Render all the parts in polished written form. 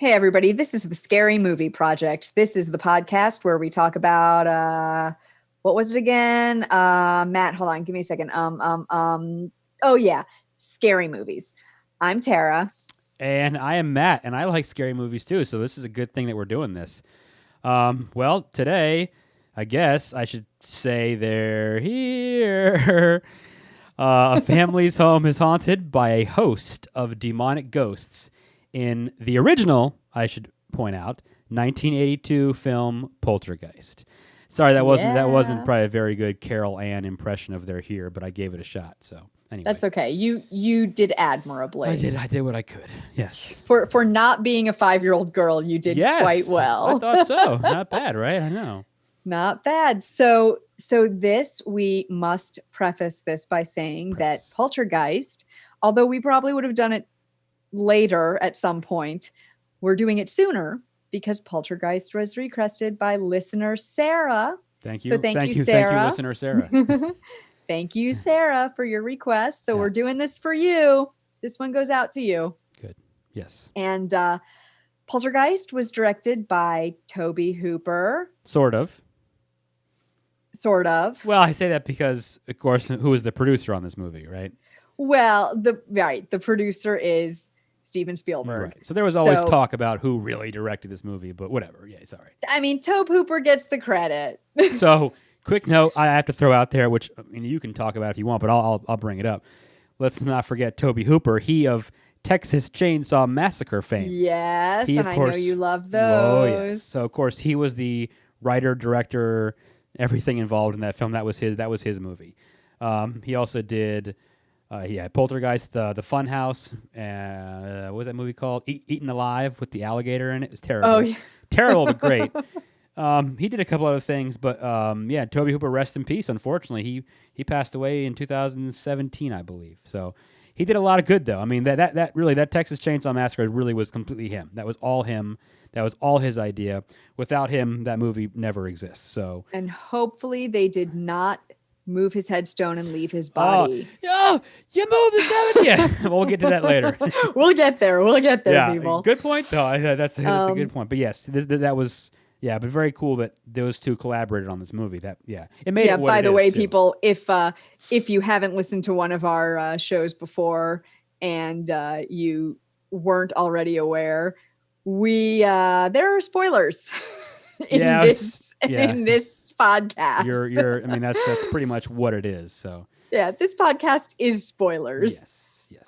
Hey, everybody, this is the Scary Movie Project. This is the podcast where we talk about, what was it again? Matt, hold on, give me a second. Oh yeah, scary movies. I'm Tara. And I am Matt, and I like scary movies too, so this is a good thing that we're doing this. Well, today, I guess I should say they're here. A family's home is haunted by a host of demonic ghosts in the original, I should point out, 1982 film Poltergeist. Sorry, that wasn't probably a very good Carol Ann impression of "They're Here," but I gave it a shot. So anyway, that's okay. You did admirably. I did what I could. Yes. For not being a 5-year-old girl, you did quite well. I thought so. Not bad, right? I know. Not bad. So this, we must preface this by saying that Poltergeist, although we probably would have done it later at some point, we're doing it sooner because Poltergeist was requested by listener Sarah. Thank you. So thank you, Sarah. Thank you, listener Sarah. Thank you, Sarah, for your request. So we're doing this for you. This one goes out to you. Good. Yes. And Poltergeist was directed by Tobe Hooper. Sort of. Well, I say that because, of course, who is the producer on this movie, right? Well, the producer is Steven Spielberg. Right. So there was always talk about who really directed this movie, but whatever. Yeah, sorry. I mean, Tobe Hooper gets the credit. So, quick note I have to throw out there, which you can talk about if you want, but I'll bring it up. Let's not forget Tobe Hooper. He of Texas Chainsaw Massacre fame. Yes, and I know you love those. Oh, yes. So, of course, he was the writer, director, everything involved in that film. That was his movie. He also did Poltergeist, the Funhouse. What was that movie called? Eaten Alive with the alligator in it. It was terrible. Oh, yeah. Terrible, but great. He did a couple other things, but Tobe Hooper, rest in peace. Unfortunately, he passed away in 2017, I believe. So he did a lot of good, though. I mean, that Texas Chainsaw Massacre really was completely him. That was all him. That was all his idea. Without him, that movie never exists. So, and hopefully they did not move his headstone and leave his body. Oh, you moved his head. Yeah, we'll get to that later. We'll get there, people. Good point, though. That's a good point. But yes, that was. Yeah, but very cool that those two collaborated on this movie. It made it what by it the is, way, too. people, if you haven't listened to one of our shows before and you weren't already aware, there are spoilers in this podcast. I mean, that's pretty much what it is. So yeah, this podcast is spoilers. Yes.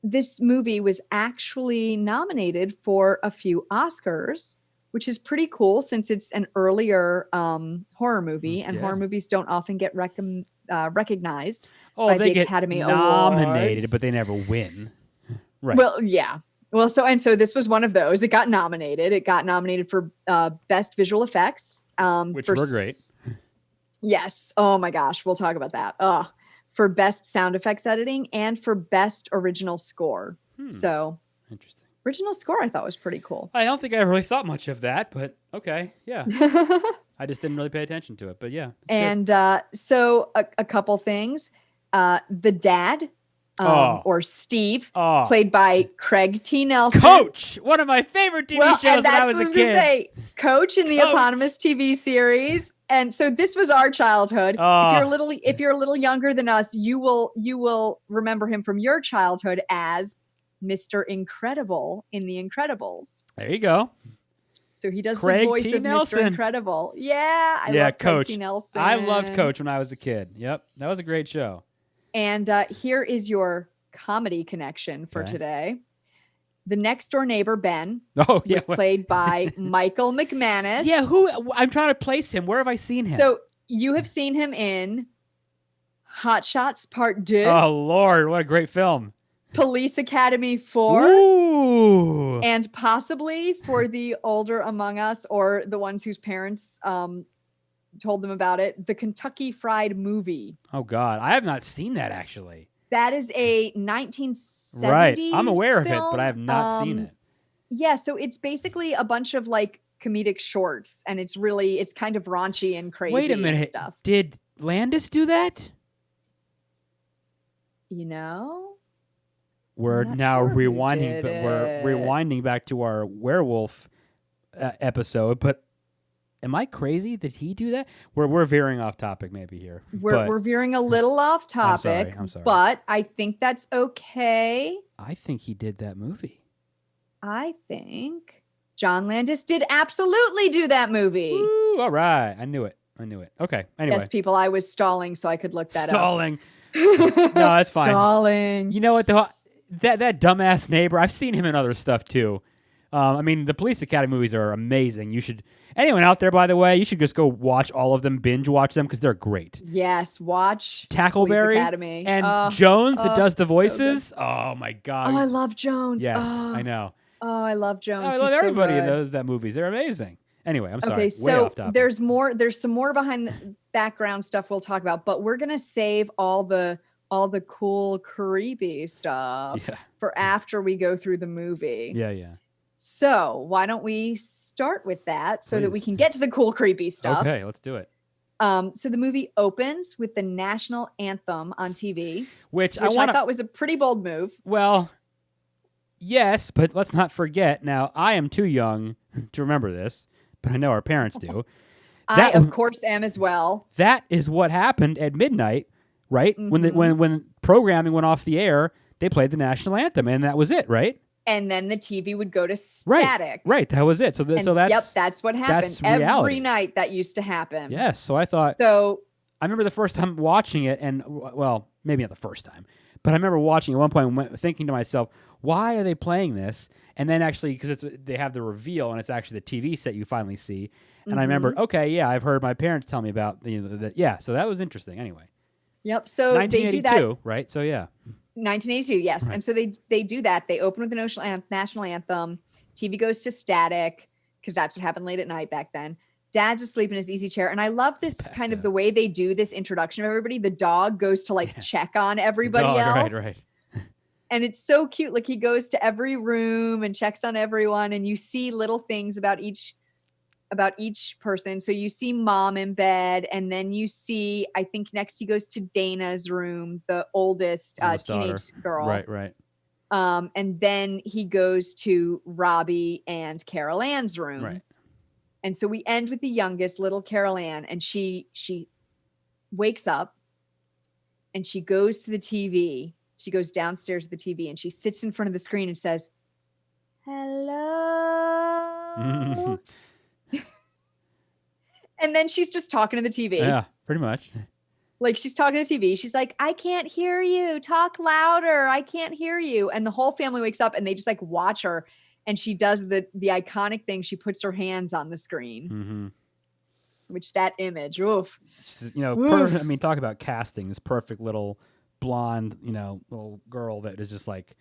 This movie was actually nominated for a few Oscars, which is pretty cool since it's an earlier horror movie, and horror movies don't often get recognized by the Academy Awards. Nominated, but they never win. Right. Well, yeah. Well, so this was one of those. It got nominated. It got nominated for Best Visual Effects. Which were great. Yes. Oh, my gosh. We'll talk about that. For Best Sound Effects Editing and for Best Original Score. So, interesting. Original score I thought was pretty cool. I don't think I really thought much of that, but okay, yeah. I just didn't really pay attention to it, but yeah. And so a couple things. The dad, or Steve, played by Craig T. Nelson. Coach! One of my favorite TV shows when I was a kid. Say, Coach in the eponymous TV series. And so this was our childhood. If you're a little younger than us, you will remember him from your childhood as Mr. Incredible in The Incredibles. There you go. So he does Craig the voice T. of Nelson. Mr. Incredible. Yeah, I love Coach. Craig T. Nelson. I loved Coach when I was a kid. Yep, that was a great show. And here is your comedy connection for today. The next door neighbor, Ben, was played by Michael McManus. Yeah, I'm trying to place him. Where have I seen him? So you have seen him in Hot Shots Part 2. Oh, Lord, what a great film. Police Academy 4. Ooh. And possibly for the older among us or the ones whose parents told them about it, the Kentucky Fried Movie. Oh, God. I have not seen that, actually. That is a 1970s Right. I'm aware film. of it, but I have not seen it. Yeah, so it's basically a bunch of like comedic shorts, and it's kind of raunchy and crazy. Wait a minute. And stuff. Did Landis do that? You know? we're not now sure who rewinding, did but we're it. rewinding back to our werewolf episode. But am I crazy? Did he do that? We're veering off topic maybe here. We're veering a little off topic. I'm sorry. But I think that's okay. I think he did that movie. I think John Landis did absolutely do that movie. Woo, all right. I knew it. Okay. Anyway. Yes, people, I was stalling so I could look that Stalling. up. No, that's fine. Stalling. You know what? That dumbass neighbor, I've seen him in other stuff too. I mean, the Police Academy movies are amazing. You should, anyone out there, by the way, you should just go watch all of them, binge watch them because they're great. Yes, watch Tackleberry Police Academy. and Jones that does the voices. So oh my God. oh, I love Jones. Yes, I know. Oh, I love Jones. I love everybody in those that movies. They're amazing. Anyway, I'm sorry. Okay, Way so off topic. there's some more behind the background stuff we'll talk about, but we're gonna save all the cool creepy stuff for after we go through the movie. Yeah. So why don't we start with that so that we can get to the cool creepy stuff? Okay, let's do it. So the movie opens with the national anthem on TV, which I thought was a pretty bold move. Well, yes, but let's not forget. Now, I am too young to remember this, but I know our parents do. I, of course, am as well. That is what happened at midnight, right? Mm-hmm. When programming went off the air, they played the national anthem, and that was it, right? And then the TV would go to static. Right, that was it. So that's what happened. That's reality. Every night that used to happen. Yes, so I thought. So I remember the first time watching it, and well, maybe not the first time, but I remember watching at one point and thinking to myself, why are they playing this? And then actually, because they have the reveal, and it's actually the TV set you finally see. And I remembered, okay, yeah, I've heard my parents tell me about that. Yeah, so that was interesting. Anyway. Yep. So they do that, right? So yeah. 1982, yes. Right. And so they do that. They open with the national anthem. TV goes to static because that's what happened late at night back then. Dad's asleep in his easy chair, and I love this kind of the way they do this introduction of everybody. The dog goes to check on everybody else. Right. And it's so cute. Like he goes to every room and checks on everyone, and you see little things about each person. So you see mom in bed, and then you see, I think next he goes to Dana's room, the oldest teenage girl. Right. And then he goes to Robbie and Carol Ann's room. Right. And so we end with the youngest, little Carol Ann, and she wakes up and she goes to the TV. She goes downstairs to the TV and she sits in front of the screen and says, "Hello." And then she's just talking to the TV. Yeah, pretty much. Like she's talking to the TV. She's like, "I can't hear you. Talk louder. I can't hear you." And the whole family wakes up and they just watch her. And she does the iconic thing. She puts her hands on the screen, which that image, oof. I mean, talk about casting. This perfect little blonde, little girl that is just like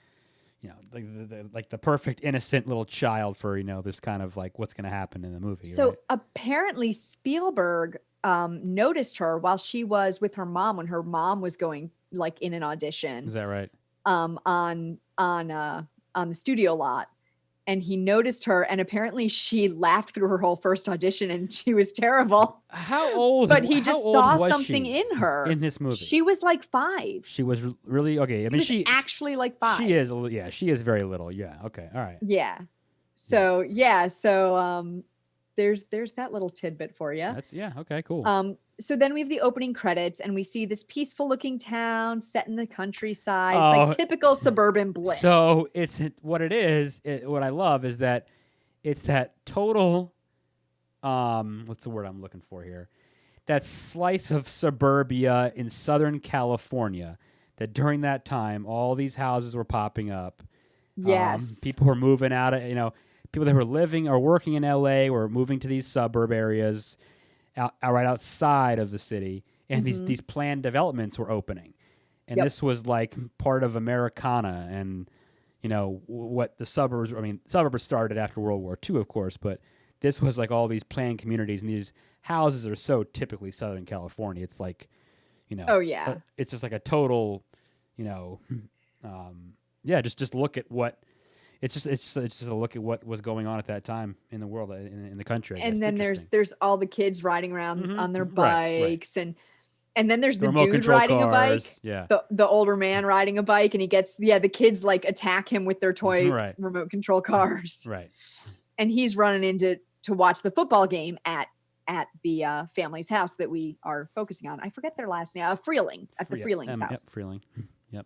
the perfect innocent little child for this kind of what's going to happen in the movie. So right? Apparently Spielberg noticed her while she was with her mom when her mom was going in an audition. Is that right? On the studio lot. And he noticed her, and apparently she laughed through her whole first audition, and she was terrible. How old? But he just saw something in her in this movie. She was 5. She was really okay. I mean, she actually 5. She is. Yeah, she is very little. Yeah. Okay. All right. Yeah. So there's that little tidbit for you. Okay. Cool. So then we have the opening credits, and we see this peaceful looking town set in the countryside. It's typical suburban bliss. So it's what it is. What I love is that it's that total, what's the word I'm looking for here? That slice of suburbia in Southern California that during that time, all these houses were popping up. Yes. People were moving out of, people that were living or working in LA were moving to these suburb areas right outside of the city, and these planned developments were opening, and this was part of Americana, and what the suburbs. I mean, suburbs started after World War II, of course, but this was all these planned communities, and these houses are so typically Southern California. It's oh yeah, it's just a total, just look at what. It's just a look at what was going on at that time in the world, in the country. And then there's all the kids riding around on their bikes, And then there's the remote dude control riding a bike. cars. Yeah. The older man riding a bike, and he gets the kids like attack him with their toy Right. remote control cars. Right. And he's running into to watch the football game at the family's house that we are focusing on. I forget their last name. Freeling, at the Freeling's house. Yep, Freeling. Yep.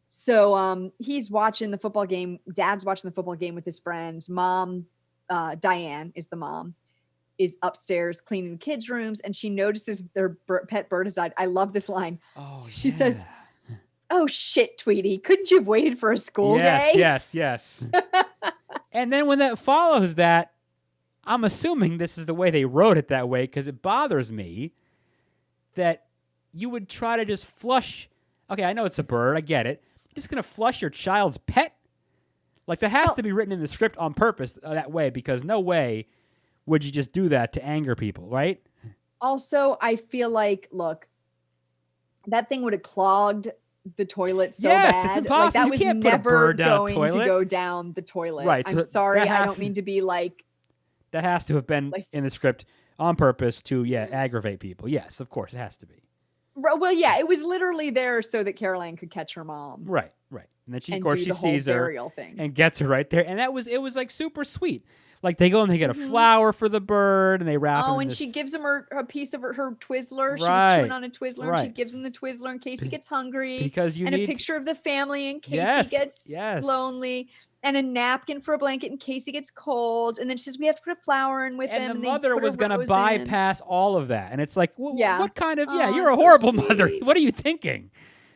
So he's watching the football game. Dad's watching the football game with his friends. Mom, Diane is the mom, is upstairs cleaning the kids' rooms, and she notices their pet bird has died. I love this line. Oh, she says, "Oh shit, Tweety, couldn't you have waited for a school day?" Yes. And then when that follows that, I'm assuming this is the way they wrote it that way because it bothers me that you would try to just flush. Okay, I know it's a bird. I get it. You're just going to flush your child's pet? Like, that has to be written in the script on purpose that way because no way would you just do that to anger people, right? Also, I feel like, look, that thing would have clogged the toilet so yes, bad. It's impossible. Like, that you was can't never put a bird down going a toilet. to go down the toilet. Right. I'm sorry. I don't mean to be like... That has to have been in the script on purpose to, aggravate people. Yes, of course, it has to be. Well, yeah, it was literally there so that Carol Ann could catch her mom. Right. And then of course, she sees her and gets her right there. And it was like super sweet. Like they go and they get a flower for the bird and they wrap it. Oh, and she gives him a piece of her Twizzler. She was chewing on a Twizzler and she gives him the Twizzler in case he gets hungry. Because a picture of the family in case he gets lonely. And a napkin for a blanket in case he gets cold. And then she says, we have to put a flower in with him. And the mother was going to bypass all of that. And it's like, what kind of, you're a horrible mother. What are you thinking?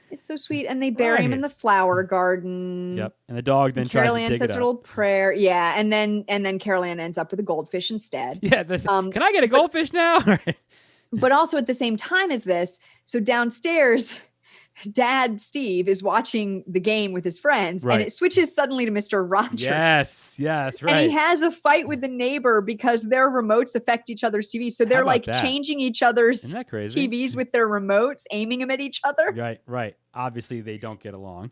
It's so sweet. And they bury him in the flower garden. Yep. And the dog then tries to dig it up. Carol Ann says her little prayer. Yeah. And then Carol Ann ends up with a goldfish instead. Yeah. Can I get a goldfish now? But also at the same time as this, so downstairs, Dad Steve is watching the game with his friends, and it switches suddenly to Mr. Rogers. Yes, right. And he has a fight with the neighbor because their remotes affect each other's TVs. So they're like changing each other's TVs with their remotes, aiming them at each other. Right. Obviously, they don't get along.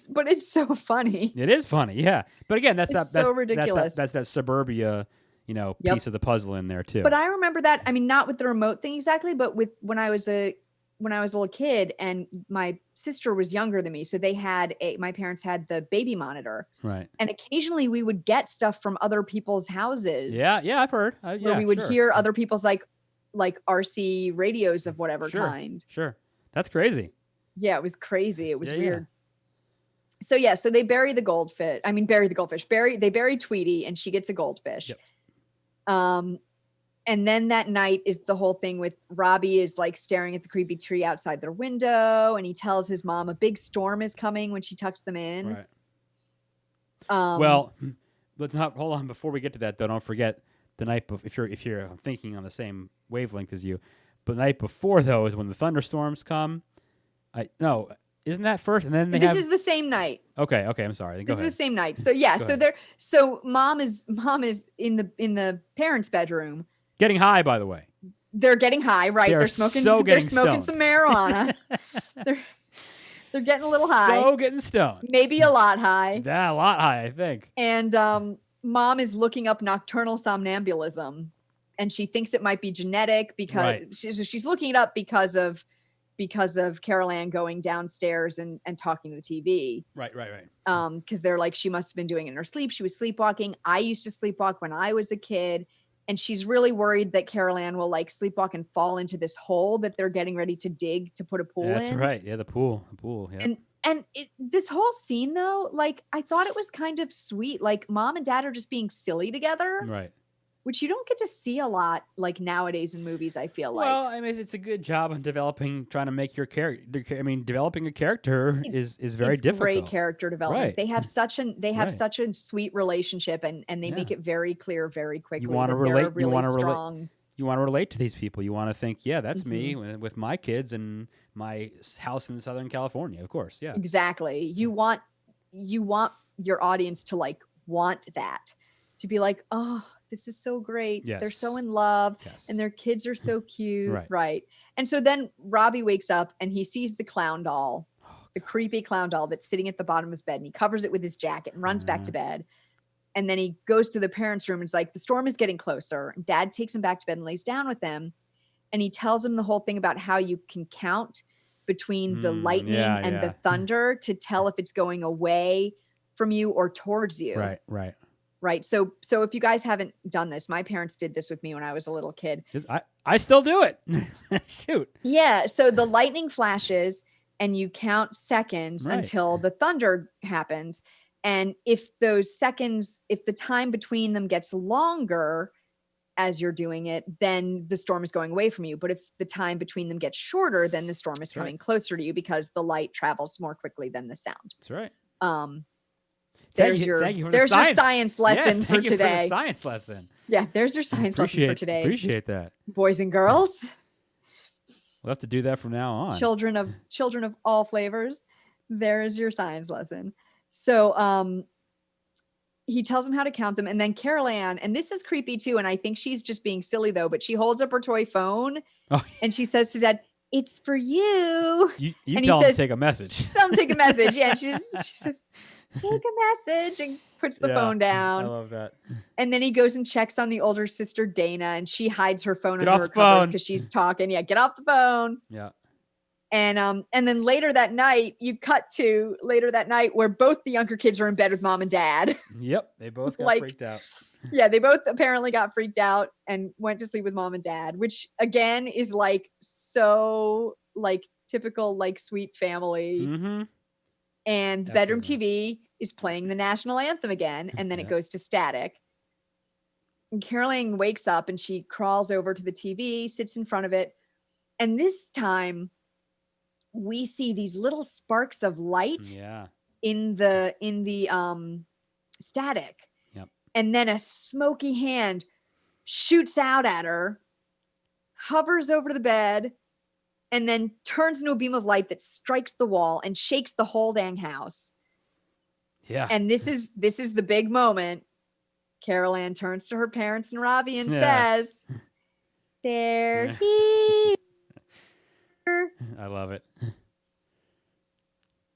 But it's so funny. It is funny, yeah. But again, that's so ridiculous. That's that suburbia, piece of the puzzle in there too. But I remember that. I mean, not with the remote thing exactly, but with when I was a little kid and my sister was younger than me. So my parents had the baby monitor. Right. And occasionally we would get stuff from other people's houses. Yeah, I've heard. Where we would hear other people's like RC radios of whatever kind. Sure. That's crazy. Yeah, it was crazy. It was weird. Yeah. So they bury the goldfish. They bury Tweety and she gets a goldfish. Yep. And then that night is the whole thing with Robbie is like staring at the creepy tree outside their window. And he tells his mom a big storm is coming when she tucks them in. Right. Well, let's not hold on before we get to that though. Don't forget the night before, if you're thinking on the same wavelength as you, but the night before though is when the thunderstorms come. Isn't that first? And then this is the same night. Okay. I'm sorry. Go ahead. This is the same night. So so mom is in the parents' bedroom. Getting high, by the way. They're getting high, right? They're smoking some marijuana. They're getting a little high. So getting stoned. Maybe a lot high. Yeah, a lot high, I think. And mom is looking up nocturnal somnambulism, and she thinks it might be genetic because she's looking it up because of Carol Ann going downstairs and talking to the TV. Right. Because they're like, she must have been doing it in her sleep. She was sleepwalking. I used to sleepwalk when I was a kid. And she's really worried that Carol Ann will like sleepwalk and fall into this hole that they're getting ready to dig to put a pool in. That's right. Yeah, the pool. Yeah. And this whole scene though, like I thought it was kind of sweet. Like mom and dad are just being silly together. Right. Which you don't get to see a lot like nowadays in movies, I feel like. Well, I mean, it's a good job on trying to make your character. I mean, developing a character is very difficult. Great character development. Right. They have such a sweet relationship, and they make it very clear very quickly. You want to relate. You want to relate to these people. You want to think, yeah, that's me with my kids and my house in Southern California. Of course, yeah. Exactly. You want your audience to like want that, to be like, oh, this is so great. Yes. They're so in love and their kids are so cute. Right. And so then Robbie wakes up and he sees the clown doll, the creepy clown doll that's sitting at the bottom of his bed, and he covers it with his jacket and runs back to bed. And then he goes to the parents' room and is like, the storm is getting closer. And dad takes him back to bed and lays down with them. and he tells him the whole thing about how you can count between the lightning and the thunder to tell if it's going away from you or towards you. Right. So if you guys haven't done this, my parents did this with me when I was a little kid. I still do it. Shoot. Yeah. So the lightning flashes and you count seconds until the thunder happens. And if those seconds, if the time between them gets longer as you're doing it, then the storm is going away from you. But if the time between them gets shorter, then the storm is coming closer to you because the light travels more quickly than the sound. That's right. There's your science lesson for today. For the science lesson. Yeah, there's your science lesson for today. Appreciate that. Boys and girls. We'll have to do that from now on. Children of all flavors. There is your science lesson. So he tells him how to count them. And then Carol Ann, and this is creepy too, and I think she's just being silly though, but she holds up her toy phone and she says to Dad, "It's for you." You tell him to take a message. Tell him to take a message. Yeah, she says, "Take a message," and puts the phone down. I love that. And then he goes and checks on the older sister, Dana, and she hides her phone under her covers because she's talking. Yeah, get off the phone. Yeah. And then later that night, you cut to later that night where both the younger kids are in bed with mom and dad. Yep, they both got freaked out. Yeah, they both apparently got freaked out and went to sleep with mom and dad, which again is like so like typical like sweet family. Mm-hmm. And the bedroom TV is playing the national anthem again, and then it goes to static. And Carol Ann wakes up and she crawls over to the TV, sits in front of it, and this time we see these little sparks of light in the static. Yep. And then a smoky hand shoots out at her, hovers over the bed, and then turns into a beam of light that strikes the wall and shakes the whole dang house. Yeah. And this is the big moment. Carol Ann turns to her parents and Ravi and says, "They're here." I love it.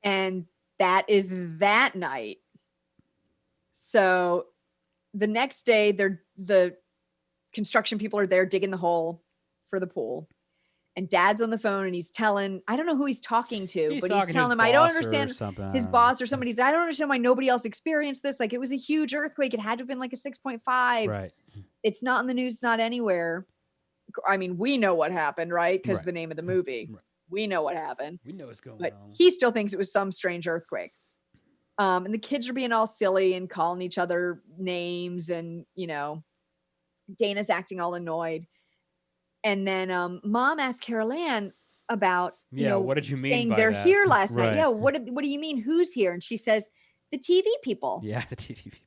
And that is that night. So the next day, the construction people are there digging the hole for the pool. And Dad's on the phone and he's telling, I don't know who he's talking to, but he's telling him, I don't understand his boss or somebody. I don't understand why nobody else experienced this. Like it was a huge earthquake. It had to have been like a 6.5. Right. It's not in the news, not anywhere. I mean, we know what happened, right? Because the name of the movie. Right. We know what happened. We know what's going on. He still thinks it was some strange earthquake. And the kids are being all silly and calling each other names. And, you know, Dana's acting all annoyed. And then Mom asked Carol Ann about, you know, what did you mean saying by they're that? here last night. Yeah, what do you mean? Who's here? And she says, the TV people. Yeah, the TV people.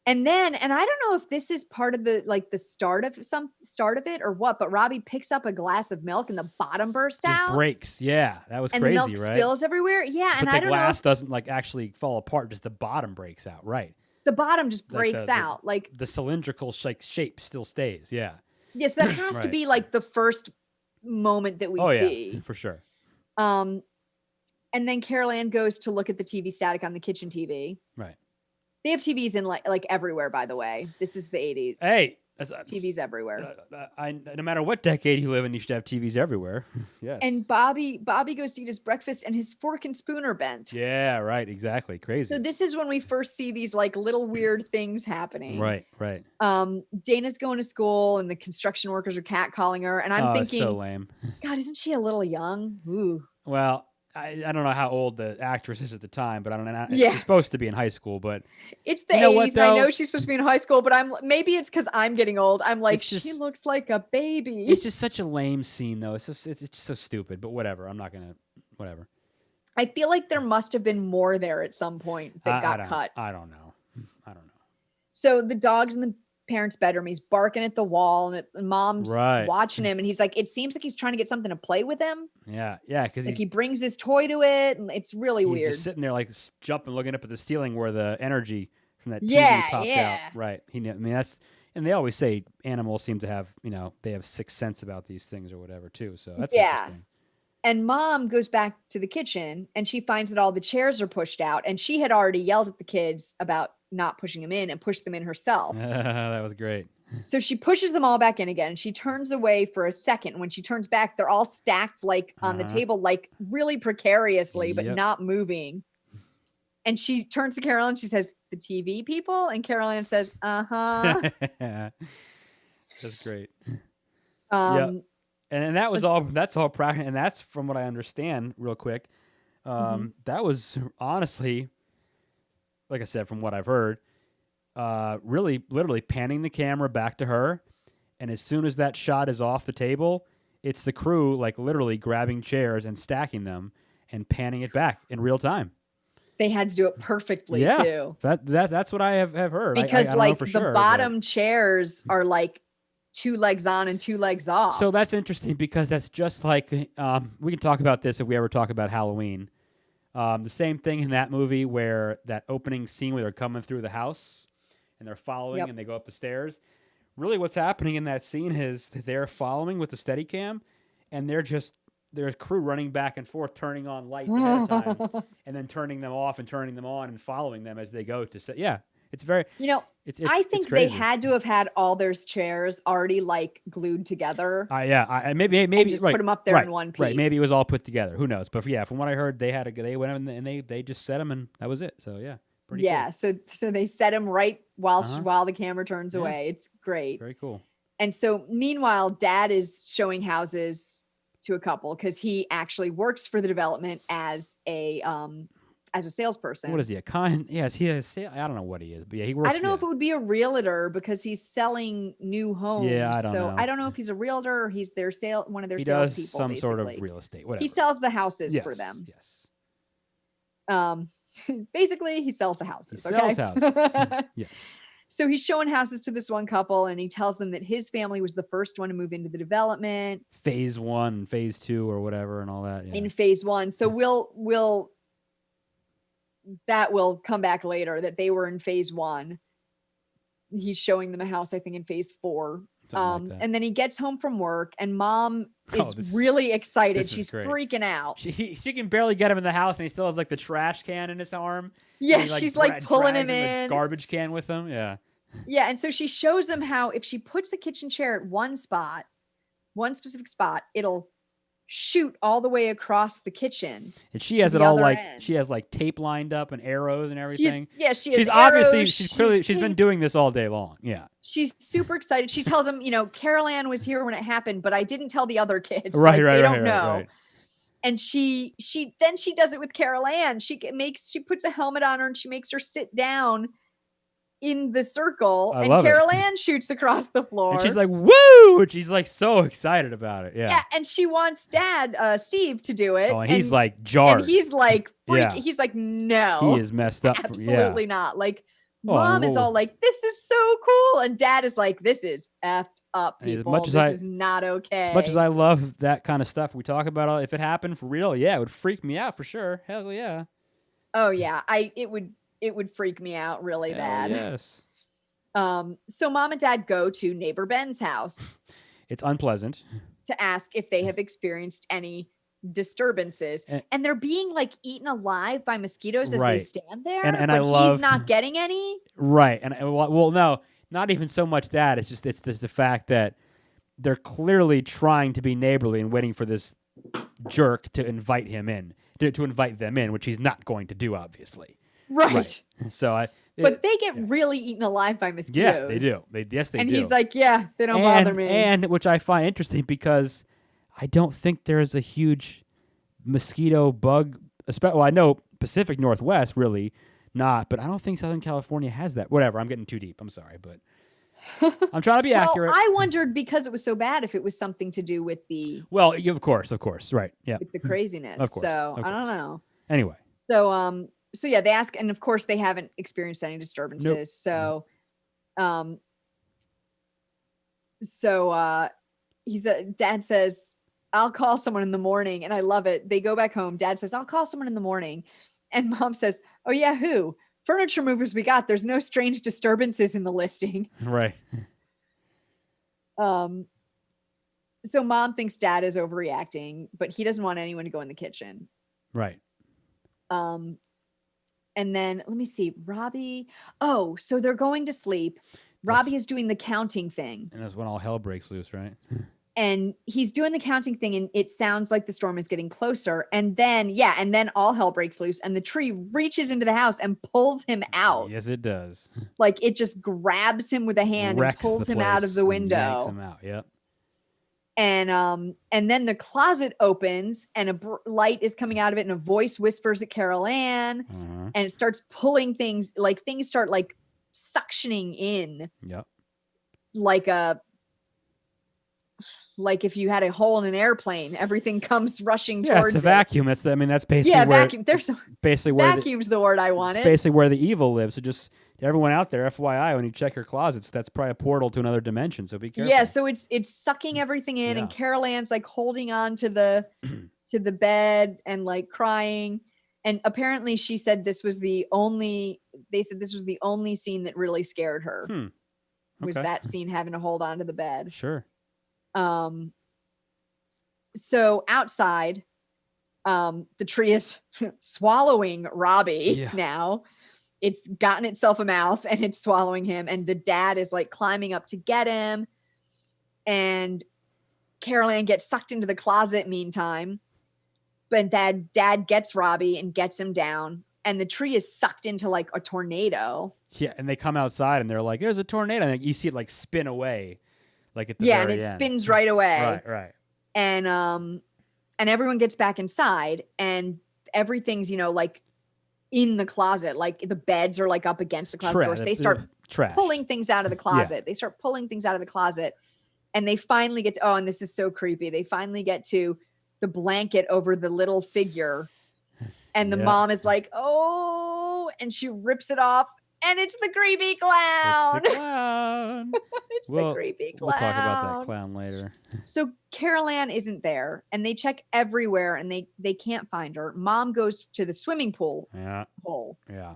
And then, and I don't know if this is part of the start of it or what, but Robbie picks up a glass of milk and the bottom bursts out. It breaks. Yeah, that was and crazy, the milk right? spills everywhere. Yeah, and I don't know. The glass if doesn't like actually fall apart; just the bottom breaks out. Right. The bottom just breaks out. Like the cylindrical shape still stays. Yeah. Yes, that has to be like the first moment that we see. Yeah, for sure. And then Carol Ann goes to look at the TV static on the kitchen TV. Right. They have TVs in like everywhere, by the way. This is the 80s. Hey, TVs everywhere. No matter what decade you live in, you should have TVs everywhere. Yes. And Bobby goes to eat his breakfast and his fork and spoon are bent. Yeah, right. Exactly. Crazy. So this is when we first see these like little weird things happening. Right, right. Dana's going to school and the construction workers are catcalling her. And I'm thinking, so lame. God, isn't she a little young? Ooh. Well, I don't know how old the actress is at the time, but I don't know. She's supposed to be in high school, but it's the 80s. I know she's supposed to be in high school, but maybe it's because I'm getting old. I'm like, she looks like a baby. It's just such a lame scene, though. It's just so stupid. But whatever. I'm not gonna. Whatever. I feel like there must have been more there at some point that got cut. I don't know. So the dog's in the parents' bedroom. He's barking at the wall, and Mom's watching him, and he's like, it seems like he's trying to get something to play with him. Yeah, because like he brings his toy to it, and it's really weird. He's just sitting there, like jumping, looking up at the ceiling where the energy from that TV popped out. Right. And they always say animals seem to have, they have sixth sense about these things or whatever too. So that's interesting. And Mom goes back to the kitchen, and she finds that all the chairs are pushed out, and she had already yelled at the kids about not pushing them in and pushed them in herself. That was great. So she pushes them all back in again. She turns away for a second. When she turns back, they're all stacked like on the table, like really precariously, but not moving. And she turns to Carol and she says, "The TV people?" And Carol Ann says, "Uh-huh." That's great. Yeah. And that was all, that's all practical. And that's from what I understand real quick. That was honestly, like I said, from what I've heard, really literally panning the camera back to her. And as soon as that shot is off the table, it's the crew like literally grabbing chairs and stacking them and panning it back in real time. They had to do it perfectly too. That's what I have heard. Because I like for the sure, bottom chairs are like 2 legs on and 2 legs off. So that's interesting because that's just like, we can talk about this if we ever talk about Halloween. The same thing in that movie where that opening scene where they're coming through the house and they're following and they go up the stairs. Really what's happening in that scene is that they're following with the Steadicam and there's crew running back and forth, turning on lights ahead of time and then turning them off and turning them on and following them as they go to yeah. It's very, I think they had to have had all their chairs already like glued together. Maybe and just put them up there in one piece. Right, maybe it was all put together. Who knows? But yeah, from what I heard, they went in and they just set them and that was it. So yeah, pretty cool. So they set them right while the camera turns away. It's great. Very cool. And so meanwhile, Dad is showing houses to a couple because he actually works for the development as a salesperson. What is he? Yes, he is. I don't know what he is, but yeah, he works. I don't know if it would be a realtor because he's selling new homes. Yeah, I don't know. I don't know if he's a realtor or he's one of their salespeople. He does some sort of real estate. Whatever. He sells the houses for them. Yes. Basically, he sells the houses. He sells houses. Yes. So he's showing houses to this one couple, and he tells them that his family was the first one to move into the development. Phase 1, phase 2, or whatever, and all that. Yeah. In phase 1, so that will come back later that they were in phase 1. He's showing them a house, I think, in phase 4. And then he gets home from work and Mom is really excited. She's freaking out. She can barely get him in the house and he still has like the trash can in his arm. Yeah, she's like pulling him in. The garbage can with him. Yeah. Yeah. And so she shows him how if she puts a kitchen chair at one specific spot, it'll shoot all the way across the kitchen. And she has it all like she has like tape lined up and arrows and everything. She's obviously she's been doing this all day long. Yeah. She's super excited. She tells him, Carol Ann was here when it happened, but I didn't tell the other kids. Right. They don't know. Right. And she does it with Carol Ann. She puts a helmet on her and she makes her sit down in the circle, and Carol Ann shoots across the floor. And she's like, woo! And she's like so excited about it. Yeah. And she wants Dad, Steve, to do it. Oh, and he's like jarred. And he's like, he's like, no. He is messed up. Absolutely not. Like, Mom is all like, this is so cool. And Dad is like, this is effed up, people. This is not okay. As much as I love that kind of stuff we talk about, if it happened for real, yeah, it would freak me out for sure. Hell yeah. Oh, yeah. It would freak me out really bad. Yes. So Mom and Dad go to neighbor Ben's house. It's unpleasant. To ask if they have experienced any disturbances. And they're being like eaten alive by mosquitoes as they stand there. And but he's not getting any. Right. And well, no, not even so much that. It's just the fact that they're clearly trying to be neighborly and waiting for this jerk to invite him in, to invite them in, which he's not going to do, obviously. Right. So but they get really eaten alive by mosquitoes. Yeah, they do. They do. And he's like, yeah, they don't bother me. And which I find interesting because I don't think there's a huge mosquito bug. Well, I know Pacific Northwest really not, but I don't think Southern California has that. Whatever. I'm getting too deep. I'm sorry, but I'm trying to be accurate. I wondered because it was so bad if it was something to do with the. Well, of course, right? Yeah. With the craziness. Of course. So I don't know. Anyway. So yeah, they ask, and of course they haven't experienced any disturbances. Nope. Dad says, I'll call someone in the morning. And I love it. They go back home. Dad says, I'll call someone in the morning. And Mom says, oh yeah, who? Furniture movers we got. There's no strange disturbances in the listing. Right. So Mom thinks Dad is overreacting, but he doesn't want anyone to go in the kitchen. Right. And then let me see, Robbie. Oh, so they're going to sleep. Robbie is doing the counting thing. And that's when all hell breaks loose, right? And he's doing the counting thing, and it sounds like the storm is getting closer. And then all hell breaks loose, and the tree reaches into the house and pulls him out. Yes, it does. Like it just grabs him with a hand and pulls him out of the window. Yanks him out. Yep. And then the closet opens, and a light is coming out of it, and a voice whispers at Carol Ann, and it starts pulling things. Like things start like suctioning in. Yep. Like if you had a hole in an airplane, everything comes rushing towards it. It's a vacuum. That's basically vacuum. Vacuum's the word I wanted. Basically where the evil lives. So just everyone out there, FYI, when you check your closets, that's probably a portal to another dimension. So be careful. Yeah, so it's sucking everything in, and Carol Ann's like holding on to the bed and like crying. And apparently she said this was the only scene that really scared her. Was that scene having to hold on to the bed. Sure. So outside, the tree is swallowing Robbie now. It's gotten itself a mouth and it's swallowing him. And the dad is like climbing up to get him. And Carol Ann gets sucked into the closet meantime. But dad gets Robbie and gets him down. And the tree is sucked into like a tornado. Yeah. And they come outside and they're like, there's a tornado. And you see it like spin away. Like at the very end. Spins right away. Right. And everyone gets back inside, and everything's, like in the closet, like the beds are like up against the closet doors. They start pulling things out of the closet. Yeah. They start pulling things out of the closet, and they finally get to, and this is so creepy. They finally get to the blanket over the little figure, and the mom is like, oh, and she rips it off. And it's the creepy clown. It's the clown. The creepy clown. We'll talk about that clown later. So Carol Ann isn't there, and they check everywhere, and they can't find her. Mom goes to the swimming pool hole. Yeah.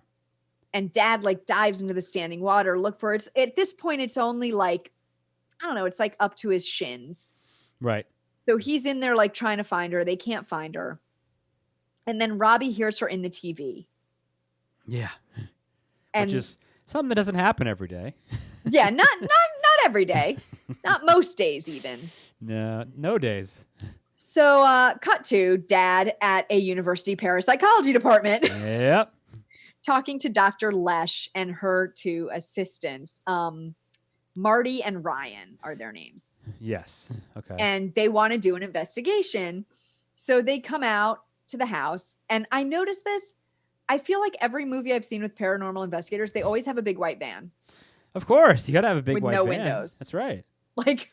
And dad like dives into the standing water, look for it. At this point, it's only like, I don't know, it's like up to his shins. Right. So he's in there like trying to find her. They can't find her. And then Robbie hears her in the TV. Yeah. Which is something that doesn't happen every day. Yeah, not every day. Not most days even. No days. So cut to dad at a university parapsychology department. Yep. Talking to Dr. Lesh and her two assistants. Marty and Ryan are their names. Yes. Okay. And they want to do an investigation. So they come out to the house. And I noticed this. I feel like every movie I've seen with paranormal investigators, they always have a big white van. Of course. You got to have a big with white no van. Windows. That's right. Like,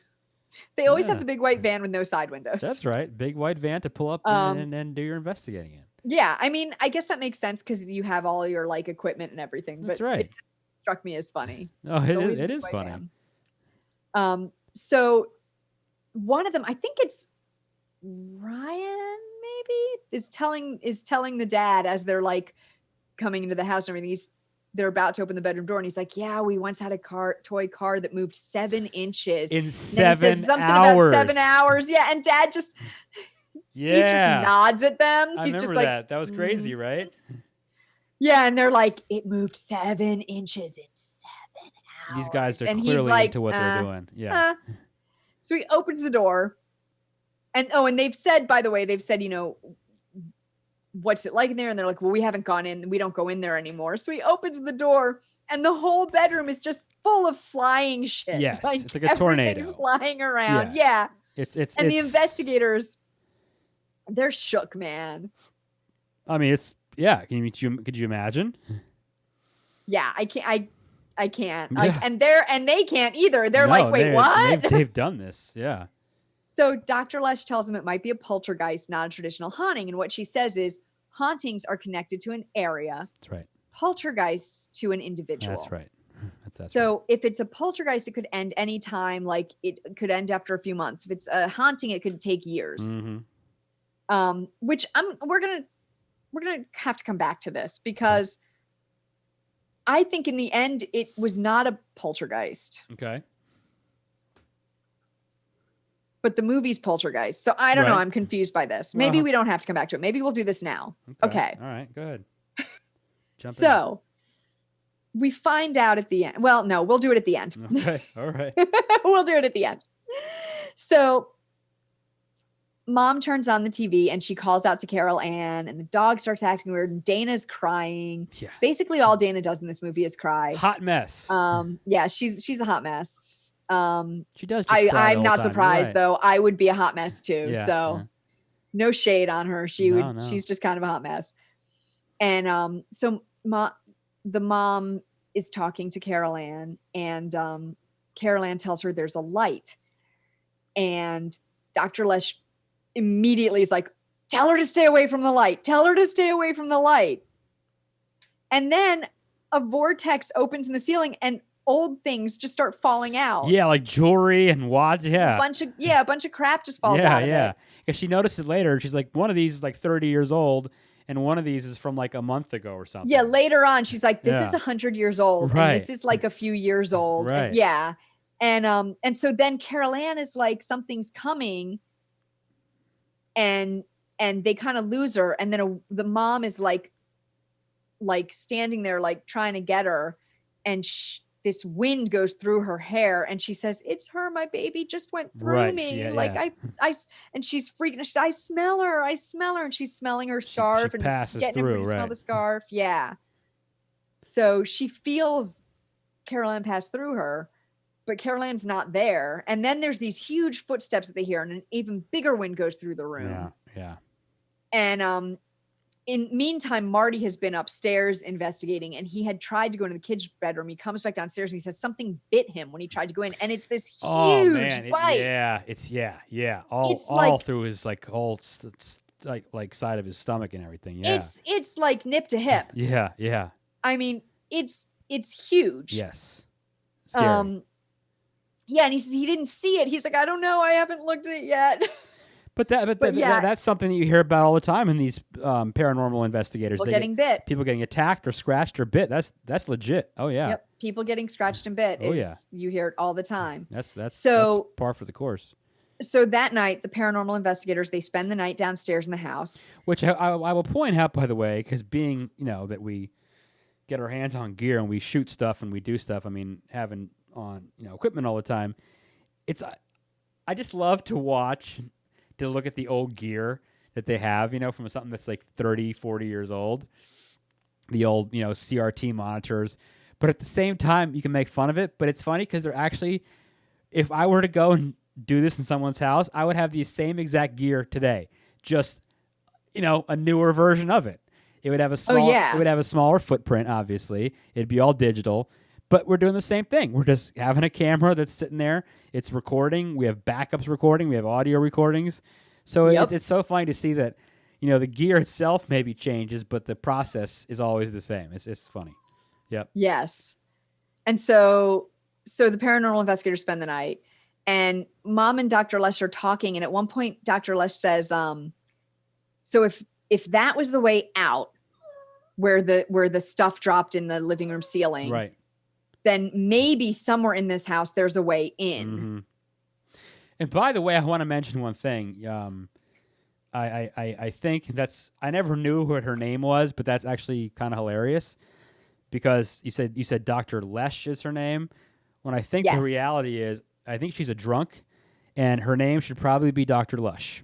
they always have the big white van with no side windows. That's right. Big white van to pull up and do your investigating in. Yeah. I mean, I guess that makes sense because you have all your, like, equipment and everything. That's but right. It struck me as funny. Oh, it is funny. Van. So one of them, I think it's Ryan, maybe, is telling the dad as they're like coming into the house and everything. They're about to open the bedroom door, and he's like, "Yeah, we once had a toy car that moved 7 inches in 7 hours." He says something about 7 hours. Yeah, and dad Steve just nods at them. I He's remember just like, that. That was crazy, right? Yeah, and they're like, "It moved 7 inches in 7 hours." These guys are and clearly like, into what they're doing. Yeah. So he opens the door, and they've said, by the way, what's it like in there? And they're like, well, we haven't gone in. We don't go in there anymore. So he opens the door, and the whole bedroom is just full of flying shit. Yes, it's like a tornado. Everything's flying around. Yeah. The investigators, they're shook, man. I mean, could you imagine? Yeah, I can't. I can't. Yeah. And they can't either. They're like, wait, what? They've done this. Yeah. So Dr. Lesh tells them it might be a poltergeist, not a traditional haunting. And what she says is hauntings are connected to an area. That's right. Poltergeists to an individual. That's right. So if it's a poltergeist, it could end any time. Like it could end after a few months. If it's a haunting, it could take years. Mm-hmm. Which we're gonna have to come back to this because I think in the end it was not a poltergeist. Okay. But the movie's Poltergeist. So I don't know. I'm confused by this. Maybe we don't have to come back to it. Maybe we'll do this now. Okay. All right. Go ahead. Jump in. we find out at the end. Well, no, we'll do it at the end. Okay. All right. We'll do it at the end. So Mom turns on the TV and she calls out to Carol Ann, and the dog starts acting weird, and Dana's crying. Yeah. Basically all Dana does in this movie is cry. Hot mess. Yeah, she's a hot mess. She does just cry the I'm whole not time. surprised Right. though. I would be a hot mess too. Yeah, so yeah. no shade on her. No. She's just kind of a hot mess. And so the mom is talking to Carol Ann, and Carol Ann tells her there's a light. And Dr. Lesh immediately is like, tell her to stay away from the light. Tell her to stay away from the light. And then a vortex opens in the ceiling and old things just start falling out. Yeah, like jewelry and watch. Yeah. A bunch of crap just falls out of it. Because she notices later, she's like, one of these is like 30 years old, and one of these is from like a month ago or something. Yeah, later on, she's like, this is 100 years old. Right. And this is like a few years old. Right. And yeah. And so then Carol Ann is like, something's coming. And they kind of lose her. And then the mom is like standing there, like trying to get her. And this wind goes through her hair, and she says, it's her, my baby just went through me. And she's freaking, I smell her. And she's smelling her scarf she and passes getting through, everybody to smell the scarf. Yeah. So she feels Carol Ann pass through her, but Carol Ann's not there. And then there's these huge footsteps that they hear, and an even bigger wind goes through the room. Yeah. And in meantime, Marty has been upstairs investigating, and he had tried to go into the kids' bedroom. He comes back downstairs and he says something bit him when he tried to go in, and it's this huge bite. It's all through his like whole like side of his stomach and everything. Yeah, it's like nip to hip. Yeah. I mean, it's huge. Yes. Scary. Yeah, and he says he didn't see it. He's like, I don't know, I haven't looked at it yet. But that's something that you hear about all the time in these paranormal investigators. People getting bit. People getting attacked or scratched or bit. That's legit. Oh yeah. Yep. People getting scratched and bit. Oh yeah. You hear it all the time. That's so par for the course. So that night, the paranormal investigators, they spend the night downstairs in the house. Which I will point out, by the way, because being, that we get our hands on gear and we shoot stuff and we do stuff. I mean, having on, equipment all the time. I just love to look at the old gear that they have, from something that's like 30, 40 years old. The old, CRT monitors. But at the same time, you can make fun of it. But it's funny because they're actually, if I were to go and do this in someone's house, I would have the same exact gear today. Just, a newer version of it. It would have a smaller footprint, obviously. It'd be all digital. But we're doing the same thing. We're just having a camera that's sitting there. It's recording. We have backups recording. We have audio recordings. So it's so funny to see that, the gear itself maybe changes, but the process is always the same. It's funny. Yep. Yes. And so the paranormal investigators spend the night, and Mom and Dr. Lesh are talking. And at one point, Dr. Lesh says, so if that was the way out, where the stuff dropped in the living room ceiling, right, then maybe somewhere in this house there's a way in. Mm-hmm. And by the way, I want to mention one thing. I think I never knew what her name was, but that's actually kind of hilarious because you said Dr. Lesh is her name. When I think the reality is, I think she's a drunk, and her name should probably be Dr. Lush.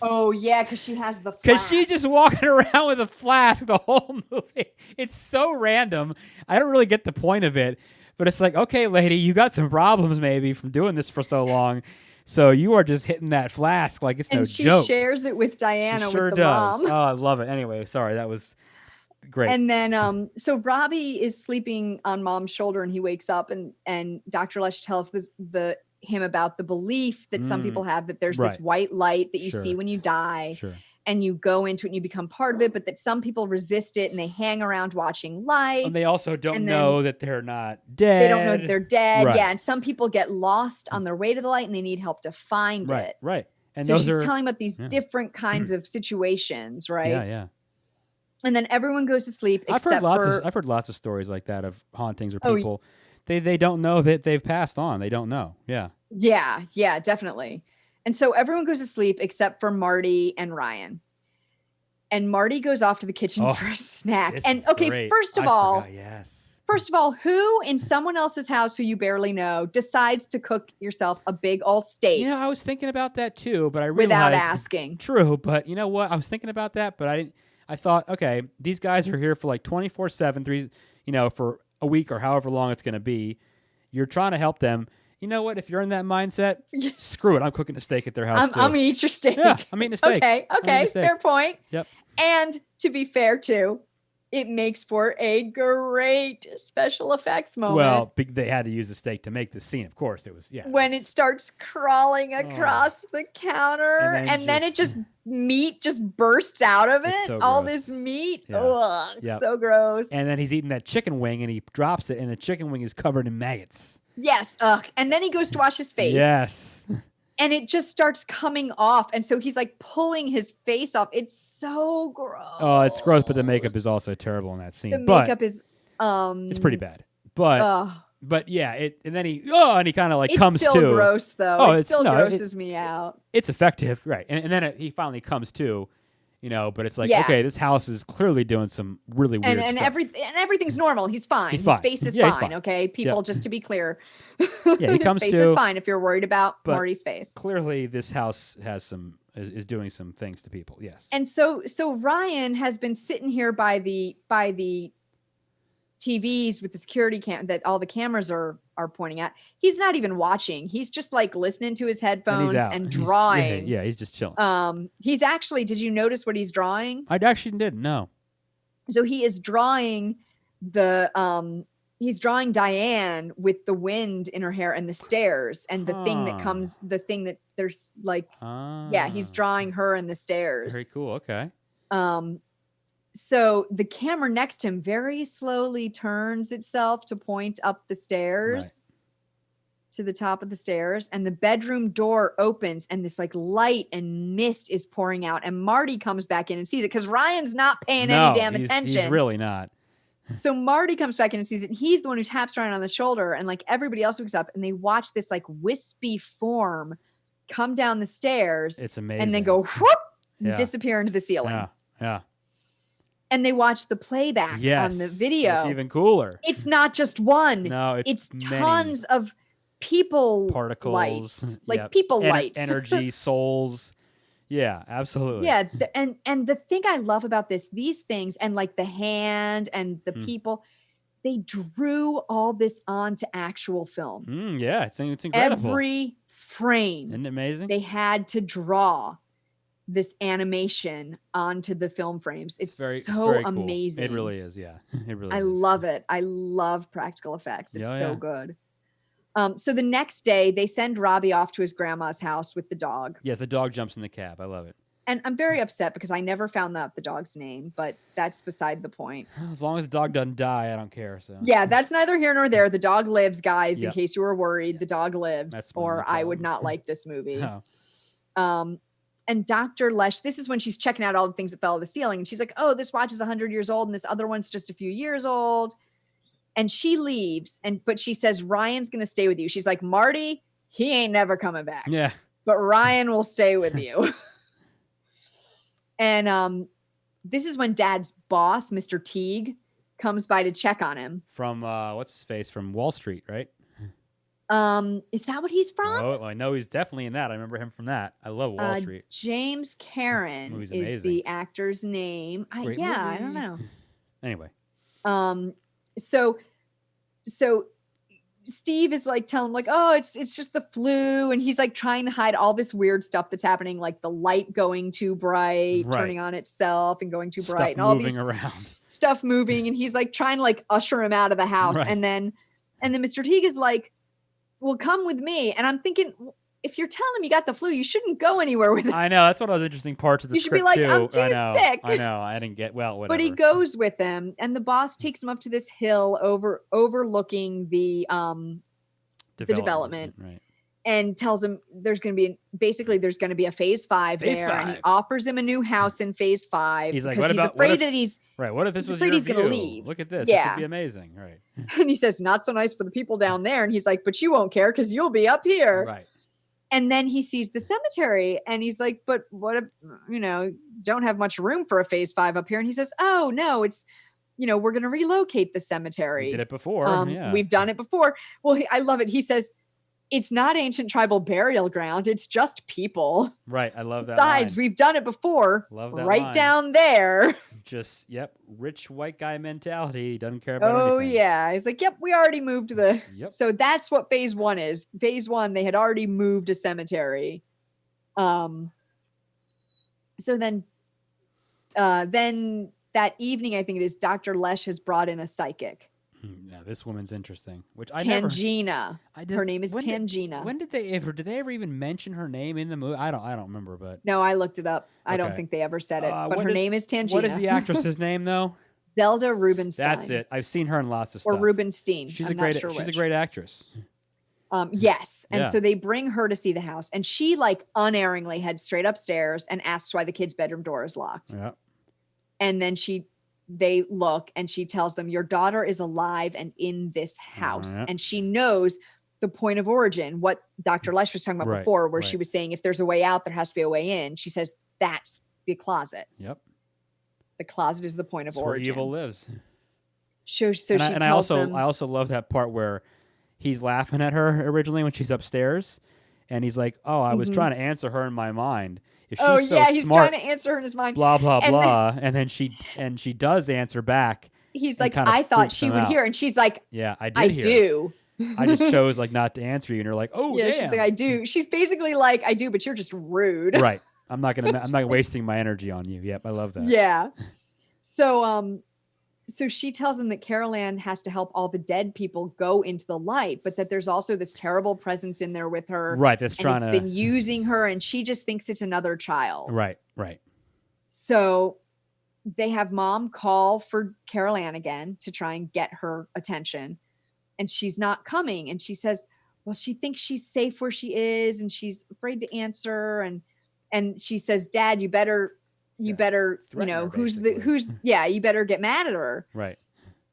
Oh yeah, because she has the flask. Because she's just walking around with a flask the whole movie. It's so random. I don't really get the point of it, but it's like, okay, lady, you got some problems maybe from doing this for so long, so you are just hitting that flask like it's no joke. And she shares it with Diana. She sure with the does. mom. Oh, I love it. Anyway, sorry, that was great. And then, so Robbie is sleeping on Mom's shoulder, and he wakes up, and Dr. Lesh tells him about the belief that some people have that there's this white light that you see when you die, and you go into it and you become part of it, but that some people resist it and they hang around watching light. And they also don't know that they're not dead. They don't know that they're dead. Right. Yeah. And some people get lost on their way to the light and they need help to find it. Right. And so she's telling about these different kinds of situations, right? Yeah. And then everyone goes to sleep. I've heard lots of stories like that of hauntings or people. They don't know that they've passed on. They don't know. Yeah. Yeah, definitely. And so everyone goes to sleep except for Marty and Ryan. And Marty goes off to the kitchen for a snack. And okay, great. first of all, First of all, who in someone else's house who you barely know decides to cook yourself a big old steak? You know, I was thinking about that too, but I realized without asking. True, but you know what? I was thinking about that, but I didn't. I thought, okay, these guys are here for like 24/7, for a week or however long it's going to be. You're trying to help them. You know what? If you're in that mindset, screw it. I'm cooking a steak at their house too. I'm gonna eat your steak. Yeah, I'm eating a steak. Okay, fair point. Yep. And to be fair too, it makes for a great special effects moment. Well, they had to use the steak to make this scene. Of course, it was when it starts crawling across the counter, and then meat just bursts out of it. So all gross. this meat, Yep. so gross. And then he's eating that chicken wing, and he drops it, and the chicken wing is covered in maggots. Yes, and then he goes to wash his face. Yes. And it just starts coming off. And so he's like pulling his face off. It's so gross. Oh, it's gross, but the makeup is also terrible in that scene. The makeup is it's pretty bad. But yeah, and then he kind of like comes to. It's still gross though. Oh, it still grosses me out. It's effective, right? And then he finally comes to, but it's like, okay, this house is clearly doing some really weird stuff. And everything's normal. He's fine. His face is fine. Okay, people, just to be clear. Yeah, he comes face to. is fine if you're worried about Marty's face. Clearly, this house has is doing some things to people. Yes. And so Ryan has been sitting here by the TVs with the security cam that all the cameras are pointing at. He's not even watching. He's just like listening to his headphones and drawing. He's just chilling. He's actually, did you notice what he's drawing? I actually didn't know. So he is drawing he's drawing Diane with the wind in her hair and the stairs and the thing that there's like, he's drawing her and the stairs. Very cool. Okay. So the camera next to him very slowly turns itself to point up the stairs to the top of the stairs, and the bedroom door opens and this like light and mist is pouring out, and Marty comes back in and sees it because Ryan's not paying any damn attention. He's really not. So Marty comes back in and sees it. And he's the one who taps Ryan on the shoulder, and like everybody else looks up and they watch this like wispy form come down the stairs. It's amazing. And then go whoop, disappear into the ceiling. Yeah. And they watch the playback on the video. It's even cooler. It's not just one. No, it's tons of people particles, lights, like people lights, energy, souls. Yeah, absolutely. Yeah, and the thing I love about these things, and like the hand and the people, they drew all this onto actual film. Yeah, it's incredible. Every frame, isn't it amazing? They had to draw this animation onto the film frames. It's very amazing. Cool. It really is. Yeah, it really. I love it. I love practical effects. It's so good. So the next day they send Robbie off to his grandma's house with the dog. Yes, the dog jumps in the cab. I love it. And I'm very upset because I never found out the dog's name, but that's beside the point. As long as the dog doesn't die, I don't care. So yeah, that's neither here nor there. The dog lives, guys. In case you were worried, the dog lives, or I would not like this movie. No. And Dr. Lesh, this is when she's checking out all the things that fell out of the ceiling. And she's like, oh, this watch is 100 years old and this other one's just a few years old. And she leaves, but she says, Ryan's going to stay with you. She's like, Marty, he ain't never coming back. Yeah. But Ryan will stay with you. And this is when Dad's boss, Mr. Teague, comes by to check on him. From, what's his face? From Wall Street, right? Is that what he's from? Oh, I know he's definitely in that. I remember him from that. I love Wall Street. James Karen is the actor's name. I don't know. Anyway. So Steve is like telling him like, oh, it's just the flu. And he's like trying to hide all this weird stuff that's happening. Like the light going too bright, turning on itself and going too bright, and all these stuff moving. And he's like trying to like usher him out of the house. Right. And then Mr. Teague is like, well, come with me. And I'm thinking, if you're telling him you got the flu, you shouldn't go anywhere with it. I know. That's one of those interesting parts of the script, too. You should be like, I'm too sick. I know. I didn't get, whatever. But he goes with them, and the boss takes him up to this hill overlooking the development. Right. And tells him there's going to be a phase 5 there. And he offers him a new house in phase 5. He's like, what if this was afraid your he's view? Going to leave. Look at this. Yeah. This would be amazing. Right. And he says, not so nice for the people down there. And he's like, but you won't care because you'll be up here. Right. And then he sees the cemetery and he's like, but what if, don't have much room for a phase 5 up here. And he says, oh no, we're going to relocate the We cemetery. did it before. Yeah. We've done it before. Well, I love it. He says, it's not ancient tribal burial ground. It's just people. Right. I love that. Besides, we've done it before. Love that right line. down there. Just, rich white guy mentality. Doesn't care about Oh, anything. yeah. He's like, yep, we already moved the. Yep. So that's what phase 1 is. Phase 1, they had already moved a cemetery. So then that evening, I think it is, Dr. Lesh has brought in a psychic. Yeah, this woman's interesting. Which Tangina. I Her name is Tangina. When did they ever even mention her name in the movie? I don't remember, but no, I looked it up. I don't Okay. think they ever said it. But her name is Tangina. What is the actress's name though? Zelda Rubinstein. That's it. I've seen her in lots of stuff. Or Rubenstein. She's I'm a great. not sure she's a which. great actress. Yes. And Yeah. so they bring her to see the house, and she unerringly heads straight upstairs and asks why the kid's bedroom door is locked. Yeah. And then they look, and she tells them, your daughter is alive and in this house. Yeah. And she knows the point of origin, what Dr. Lesh was talking about before, where she was saying, if there's a way out, there has to be a way in. She says, that's the closet. Yep. The closet is the point of That's origin. where evil lives. I also love that part where he's laughing at her originally when she's upstairs, and he's like, "Oh, I was trying to answer her in my mind. If she's he's smart, trying to answer her in his mind. blah blah blah." And then she does answer back. He's like, I thought she would hear, and she's like, yeah, I I do. I just chose not to answer you, and you're like, oh yeah, damn. she's like, I do. She's basically like, I do, but you're just rude. Right. I'm not wasting my energy on you. Yep, I love that. Yeah. So she tells them that Carol Ann has to help all the dead people go into the light, but that there's also this terrible presence in there with her. Right. That's trying to. It's been using her, and she just thinks it's another child. Right. Right. So they have mom call for Carol Ann again to try and get her attention, and she's not coming. And she says, well, she thinks she's safe where she is, and she's afraid to answer. And she says, Dad, you better, you better, you better get mad at her. Right.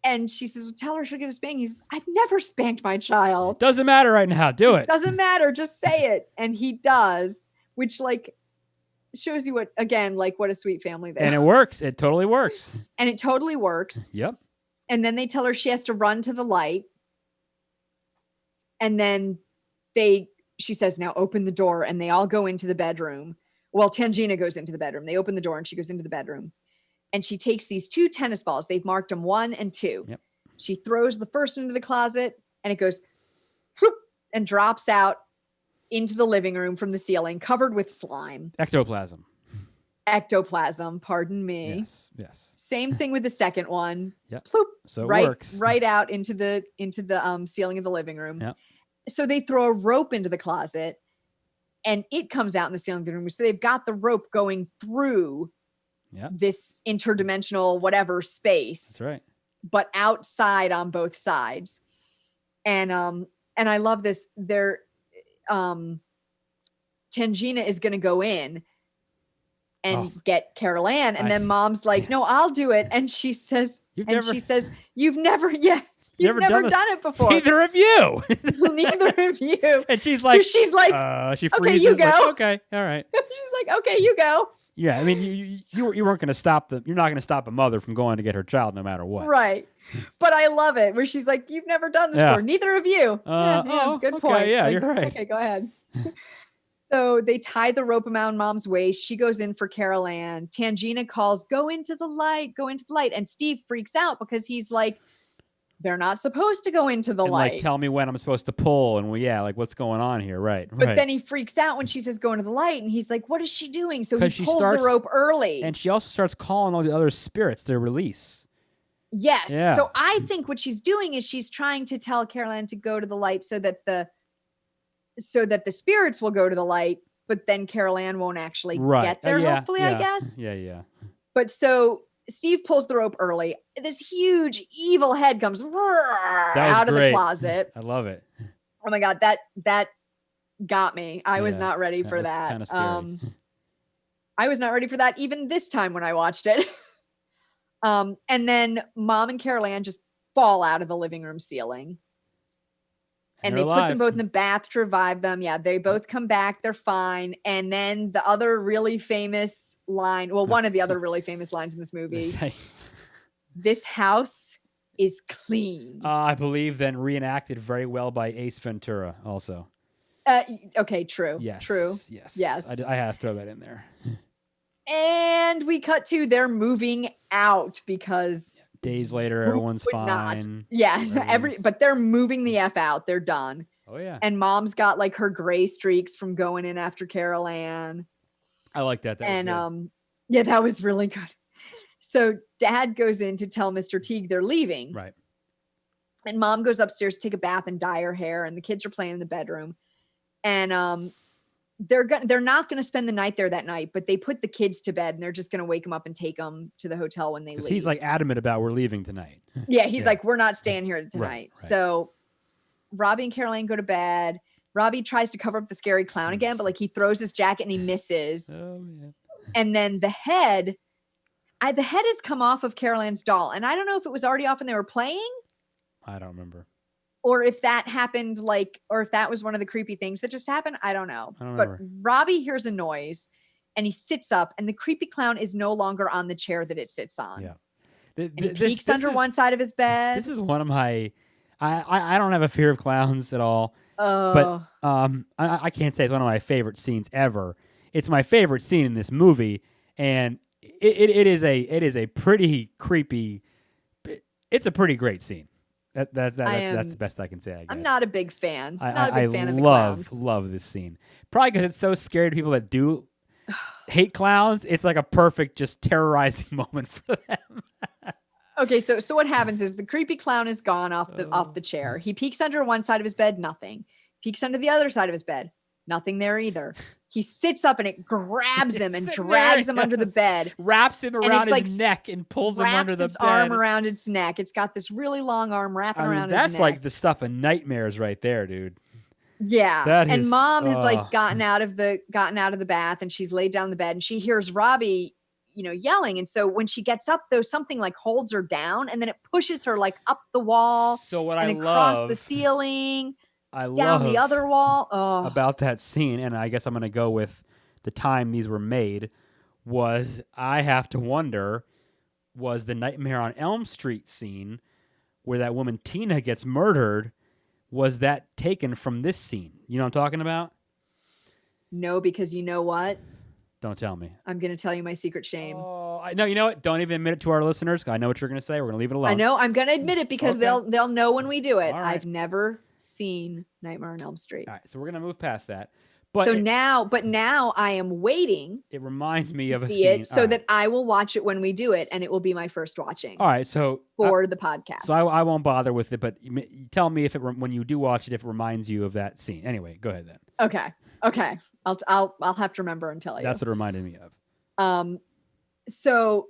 And she says, well, tell her she'll get a spanking. He says, I've never spanked my child. Doesn't matter right now. Do it. Doesn't matter. Just say it. And he does, which shows you what a sweet family they are. And it works. It totally works. And it totally works. Yep. And then they tell her she has to run to the light. And then she says, now open the door. And they all go into the bedroom. Well, Tangina goes into the bedroom. They open the door and she goes into the bedroom. And she takes these 2 tennis balls. They've marked them 1 and 2. Yep. She throws the first into the closet, and it goes whoop, and drops out into the living room from the ceiling, covered with slime. Ectoplasm, pardon me. Yes. Same thing with the second one. Yep. Ploop, So it right, works. Right out into the ceiling of the living room. Yep. So they throw a rope into the closet, and it comes out in the ceiling of the room. So they've got the rope going through this interdimensional whatever space. That's right. But outside on both sides. And I love this. Tangina is going to go in and get Carol Ann. And then mom's like, no, I'll do it. And she says, she says, you've never done it before. Neither of you. Neither of you. And she's like, she freezes. Okay, you go. Like, okay, all right. She's like, okay, you go. Yeah, I mean, you weren't going to stop you're not going to stop a mother from going to get her child no matter what. Right. But I love it where she's like, you've never done this before. Neither of you. Good point. Yeah, like, you're right. Okay, go ahead. So they tie the rope around mom's waist. She goes in for Carol Ann. Tangina calls, go into the light. And Steve freaks out because he's like, they're not supposed to go into the light. Like, tell me when I'm supposed to pull. And what's going on here? Right. But then he freaks out when she says go into the light. And he's like, what is she doing? So he pulls the rope early. And she also starts calling all the other spirits to release. Yes. Yeah. So I think what she's doing is she's trying to tell Carol Ann to go to the light so that the spirits will go to the light, but then Carol Ann won't actually get there, hopefully, I guess. Yeah. But so Steve pulls the rope early. This huge evil head comes out of the closet. I love it. Oh my God, that got me. I was not ready for that. Kind of scary. I was not ready for that even this time when I watched it. And then Mom and Carol Ann just fall out of the living room ceiling. And they put them both in the bath to revive them. Yeah, they both come back. They're fine. And then the other really famous line, one of the other really famous lines in this movie. This house is clean. I believe then reenacted very well by Ace Ventura also. Okay, true. Yes. True. Yes. Yes. I had to throw that in there. And we cut to they're moving out because days later, everyone's fine. But they're moving the F out. They're done. Oh, yeah. And mom's got like her gray streaks from going in after Carol Ann. I like that. Yeah, that was really good. So dad goes in to tell Mr. Teague they're leaving. Right. And mom goes upstairs to take a bath and dye her hair. And the kids are playing in the bedroom. And they're not going to spend the night there that night, but they put the kids to bed and they're just going to wake them up and take them to the hotel when they leave. He's like adamant about we're leaving tonight. Yeah, he's like, we're not staying here tonight. Right. So Robbie and Caroline go to bed. Robbie tries to cover up the scary clown again, but like he throws his jacket and he misses. Oh, yeah. And then the head has come off of Caroline's doll. And I don't know if it was already off when they were playing. I don't remember. Or if that happened, or if that was one of the creepy things that just happened. I don't know. But Robbie hears a noise and he sits up and the creepy clown is no longer on the chair that it sits on. Yeah. And he peeks under one side of his bed. This is one of my, I don't have a fear of clowns at all. Oh. But I can't say it's one of my favorite scenes ever. It's my favorite scene in this movie. And it is a pretty creepy, it's a pretty great scene. That's the best I can say, I guess. I'm not a big fan. I love this scene. Probably because it's so scary to people that do hate clowns. It's like a perfect, just terrorizing moment for them. Okay, so what happens is the creepy clown is gone off the chair. He peeks under one side of his bed, nothing. Peeks under the other side of his bed, nothing there either. He sits up and it grabs him and drags him under the bed. Wraps him around his neck and pulls him under the bed. Wraps its arm around its neck. It's got this really long arm wrapping around his neck. That's like the stuff of nightmares right there, dude. Yeah. And mom has like gotten out of the bath and she's laid down in the bed and she hears Robbie, yelling. And so when she gets up, though, something like holds her down and then it pushes her like up the wall. So what and across the ceiling. Down the other wall. About that scene, and I guess I'm going to go with the time these were made, was I have to wonder, was the Nightmare on Elm Street scene where that woman Tina gets murdered, was that taken from this scene? You know what I'm talking about? No, because you know what? Don't tell me. I'm going to tell you my secret shame. Oh, no, you know what? Don't even admit it to our listeners. I know what you're going to say. We're going to leave it alone. I know. I'm going to admit it because they'll know when we do it. Right. I've never seen Nightmare on Elm Street. All right, so we're going to move past that. But now I am waiting. It reminds me of a scene. So that I will watch it when we do it, and it will be my first watching. All right, so for the podcast. So I won't bother with it, but tell me if when you do watch it, if it reminds you of that scene. Anyway, go ahead then. Okay. I'll have to remember and tell you. That's what it reminded me of. So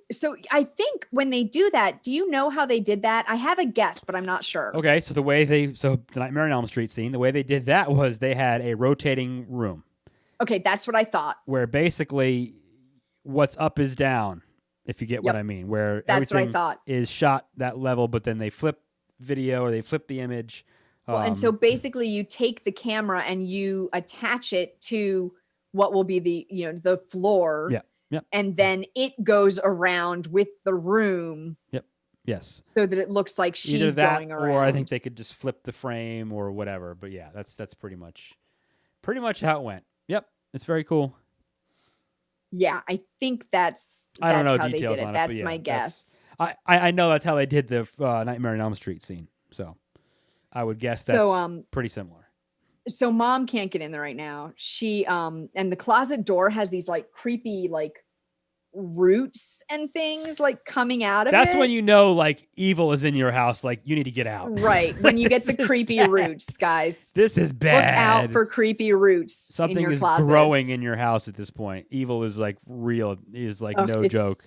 I think when they do that, do you know how they did that? I have a guess, but I'm not sure. Okay, so the Nightmare on Elm Street scene, the way they did that was they had a rotating room. Okay, that's what I thought. Where basically what's up is down, if you get what I mean. Where that's everything what I thought. Is shot that level, but then they flip video or they flip the image. Well, and so basically you take the camera and you attach it to what will be the floor. Yeah. Yep. And then it goes around with the room. Yep. Yes. So that it looks like she's either that, going around. Or I think they could just flip the frame or whatever. But yeah, that's pretty much how it went. Yep. It's very cool. Yeah, I think that's I don't know how details they did it. on it. That's yeah, my guess. I know that's how they did the Nightmare on Elm Street scene. So I would guess that's pretty similar. So mom can't get in there right now. She and the closet door has these like creepy like roots and things like coming out of it. That's when you know like evil is in your house. Like you need to get out. Right. When you get the creepy roots, guys. This is bad. Look out for creepy roots. Something in your is closets. growing in your house at this point. Evil is like real. Is like no joke.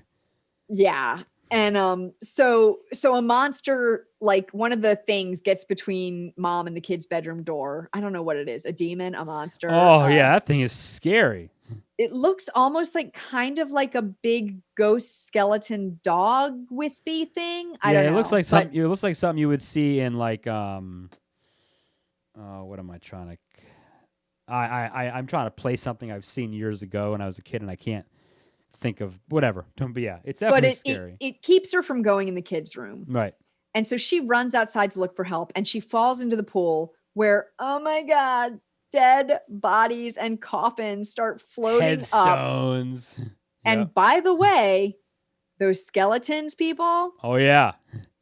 Yeah. And so a monster, like one of the things gets between mom and the kid's bedroom door. I don't know what it is. A demon, a monster. Oh yeah, that thing is scary. It looks almost like kind of like a big ghost skeleton dog wispy thing. I don't know. It looks like something. It looks like something you would see in like what am I trying to? I'm trying to play something I've seen years ago when I was a kid, and I can't think of whatever. But yeah, it's But definitely scary. it keeps her from going in the kids' room. Right. And so she runs outside to look for help, and she falls into the pool where, oh my God, dead bodies and coffins start floating Headstones. up. And by the way, those skeletons, people. Oh, yeah.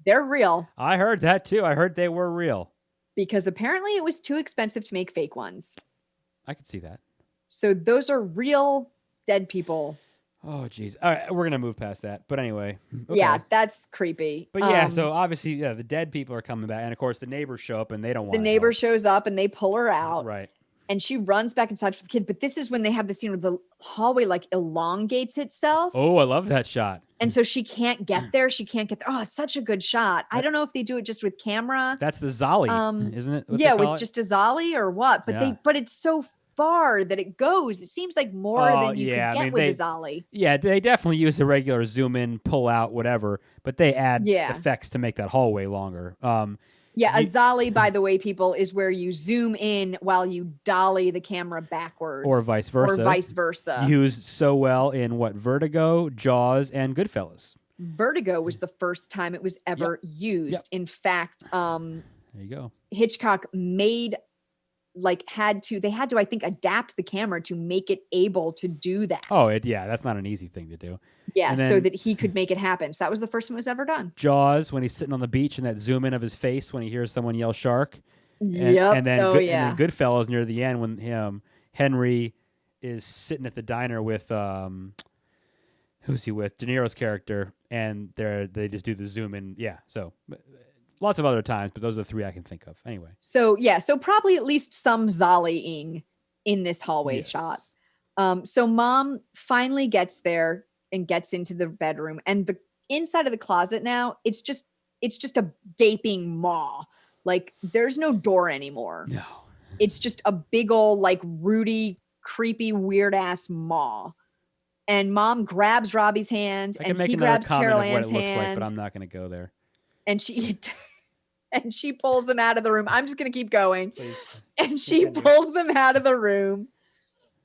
They're real. I heard that too. I heard they were real. Because apparently it was too expensive to make fake ones. I could see that. So those are real dead people. Oh, geez. All right, we're going to move past that. But anyway. Okay. Yeah, that's creepy. But yeah, so obviously, the dead people are coming back. And of course, the neighbors show up and they don't want the neighbor shows up and they pull her out. Right. And she runs back inside for the kid. But this is when they have the scene where the hallway like elongates itself. Oh, I love that shot. And so she can't get there. She can't get there. Oh, it's such a good shot. I don't know if they do it just with camera. That's the Zolly, isn't it? Yeah, with just a Zolly or what? But but it's so far that it goes. It seems like more than you could get with a Zolly. Yeah, they definitely use the regular zoom in, pull out, whatever. But they add effects to make that hallway longer. Yeah, a Zolly, by the way, people, is where you zoom in while you dolly the camera backwards. Or vice versa. Used so well in Vertigo, Jaws, and Goodfellas. Vertigo was the first time it was ever used. In fact, there you go. Hitchcock they had to, I think, adapt the camera to make it able to do that. Oh, that's not an easy thing to do. Yeah, so that he could make it happen. So that was the first time it was ever done. Jaws, when he's sitting on the beach and that zoom in of his face when he hears someone yell shark. And then Goodfellas near the end when Henry is sitting at the diner with who's he with? De Niro's character, and they just do the zoom in. Yeah, so lots of other times, but those are the three I can think of. Anyway. So probably at least some Zollying in this hallway shot. So mom finally gets there and gets into the bedroom, and the inside of the closet now, it's just a gaping maw. Like there's no door anymore. No. It's just a big old like Rudy, creepy, weird ass maw. And mom grabs Robbie's hand and he grabs Carol Ann's hand. Looks like, but I'm not going to go there. And she pulls them out of the room. I'm just going to keep going. Please. And she pulls them out of the room.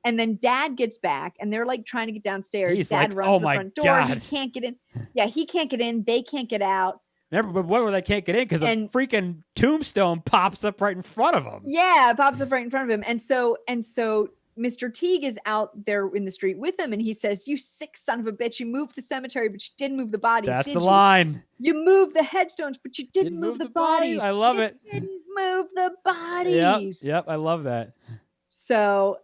And then dad gets back and they're like trying to get downstairs. He's dad like, runs to the front door. God. He can't get in. Yeah, he can't get in. They can't get out. Remember, but they can't get in because a freaking tombstone pops up right in front of him. Yeah, it pops up right in front of him. And so Mr. Teague is out there in the street with him, and he says, "You sick son of a bitch! You moved the cemetery, but you didn't move the bodies. That's the line. You moved the headstones, but you didn't move the bodies. I love it. Didn't move the bodies. Yep, I love that. So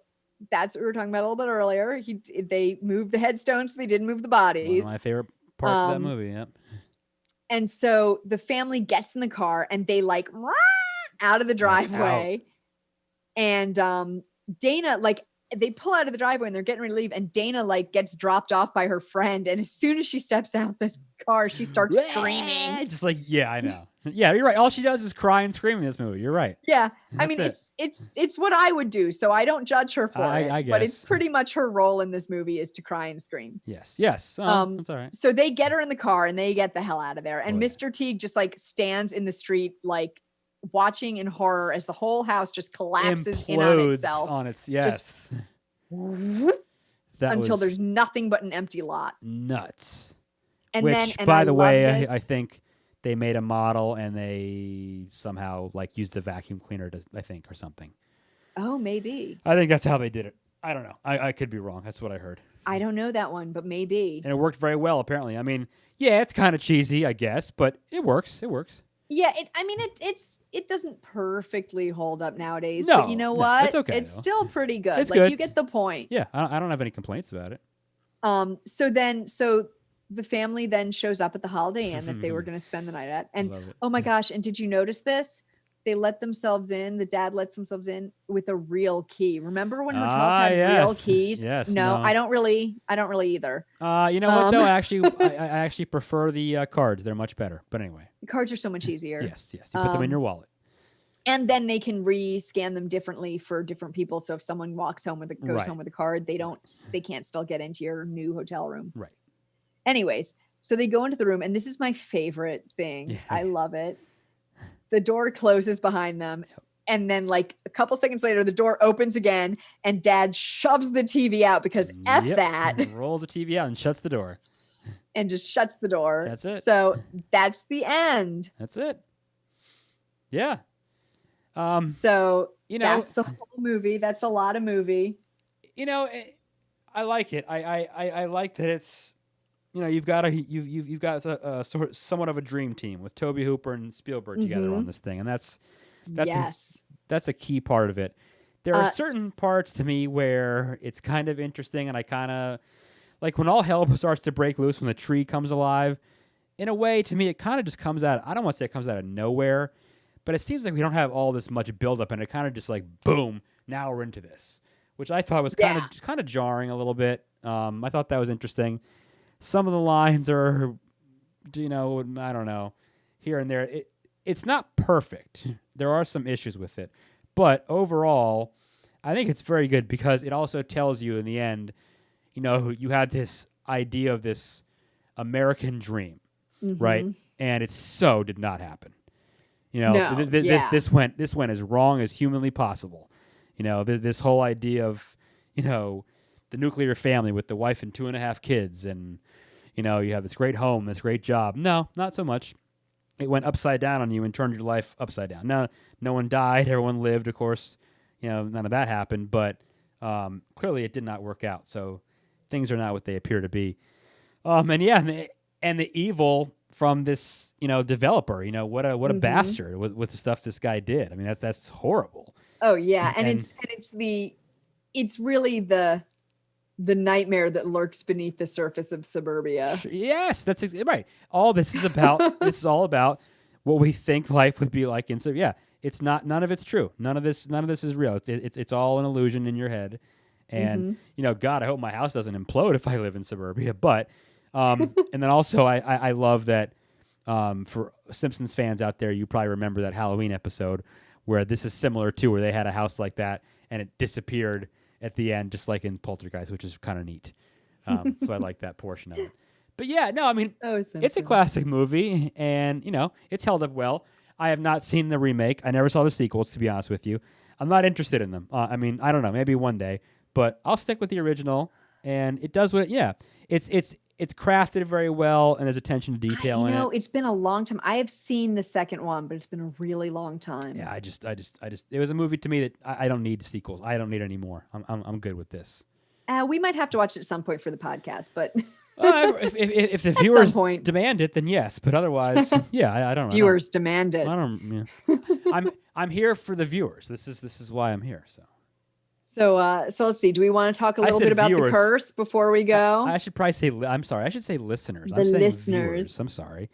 that's what we were talking about a little bit earlier. They moved the headstones, but they didn't move the bodies. One of my favorite parts of that movie. Yep. And so the family gets in the car and they like out of the driveway. And Dana, like, they pull out of the driveway and they're getting ready to leave. And Dana, like, gets dropped off by her friend. And as soon as she steps out the car, she starts screaming. Just like, yeah, I know. Yeah, you're right. All she does is cry and scream in this movie. You're right. Yeah. I mean, it's what I would do. So I don't judge her for it. I guess. But it's pretty much her role in this movie is to cry and scream. Yes. That's all right. So they get her in the car and they get the hell out of there. And Mr. Teague just like stands in the street, like watching in horror as the whole house just collapses in on itself. Until there's nothing but an empty lot. Nuts. And by the way, I think they made a model and they somehow like used the vacuum cleaner I think, or something. Oh, maybe. I think that's how they did it. I don't know. I could be wrong. That's what I heard. I don't know that one, but maybe. And it worked very well, apparently. I mean, yeah, it's kind of cheesy, I guess, but it works. It works. Yeah, it doesn't perfecly hold up nowadays. No, but you know what? It's okay. It's still pretty good. It's like good. You get the point. Yeah, I don't have any complaints about it. So the family then shows up at the Holiday Inn that they were going to spend the night at. And oh my gosh, and did you notice this? They let themselves in. The dad lets themselves in with a real key. Remember when hotels had real keys? Yes. No, I don't really either. You know what though? I actually prefer the cards. They're much better. But anyway, the cards are so much easier. Yes. You put them in your wallet. And then they can re-scan them differently for different people. So if someone walks home with home with a card, they can't still get into your new hotel room. Right. Anyways, so they go into the room, and this is my favorite thing. Yeah. I love it. The door closes behind them, And then like a couple seconds later, the door opens again and dad shoves the TV out because F that. Rolls the TV out and shuts the door. And just shuts the door. That's it. So that's the end. That's it. Yeah. So that's the whole movie. That's a lot of movie. I like it. I like that it's, you've got a somewhat of a dream team with Tobe Hooper and Spielberg together on this thing, and that's a key part of it. There are certain parts to me where it's kind of interesting, and I kind of like when all hell starts to break loose when the tree comes alive. In a way, to me, it kind of just comes out. I don't want to say it comes out of nowhere, but it seems like we don't have all this much buildup, and it kind of just like boom. Now we're into this, which I thought was kind of jarring a little bit. I thought that was interesting. Some of the lines are, I don't know, here and there. It's not perfect. There are some issues with it. But overall, I think it's very good because it also tells you in the end, you had this idea of this American dream, right? And it so did not happen. This went as wrong as humanly possible. This whole idea of, the nuclear family with the wife and 2.5 kids and, you have this great home, this great job. No, not so much. It went upside down on you and turned your life upside down. Now, no one died. Everyone lived, of course. None of that happened. But clearly it did not work out. So things are not what they appear to be. And the evil from this, developer, what a bastard with the stuff this guy did. I mean, that's horrible. Oh, yeah. And it's really the nightmare that lurks beneath the surface of suburbia. Yes, that's right. All this is about. This is all about what we think life would be like in suburbia. Yeah, it's not. None of it's true. None of this is real. It's all an illusion in your head. And God, I hope my house doesn't implode if I live in suburbia. But and then also, I love that for Simpsons fans out there, you probably remember that Halloween episode where this is similar to where they had a house like that and it disappeared at the end, just like in Poltergeist, which is kind of neat. So I like that portion of it. But yeah, no, I mean, it's a classic movie, and, it's held up well. I have not seen the remake. I never saw the sequels, to be honest with you. I'm not interested in them. I mean, I don't know, maybe one day. But I'll stick with the original, and it does what, it's crafted very well, and there's attention to detail in it. It's been a long time. I have seen the second one, but it's been a really long time. Yeah, I just, it was a movie to me that I don't need sequels. I don't need any more. I'm good with this. We might have to watch it at some point for the podcast, but if the viewers demand it, then yes. But otherwise, yeah, I don't know. Viewers demand it. I don't. Yeah. I'm here for the viewers. This is why I'm here. So let's see. Do we want to talk a little bit about the curse before we go? I should probably say. I'm sorry. I should say listeners. The listeners. Viewers. I'm sorry.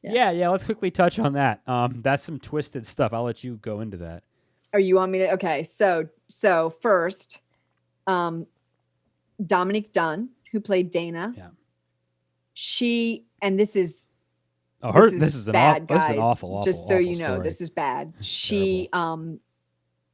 Yes. Yeah. Let's quickly touch on that. That's some twisted stuff. I'll let you go into that. Or you want me to? Okay. So first, Dominique Dunn, who played Dana. Yeah. And this is. This is an awful. Just so awful you know, story. this is bad. She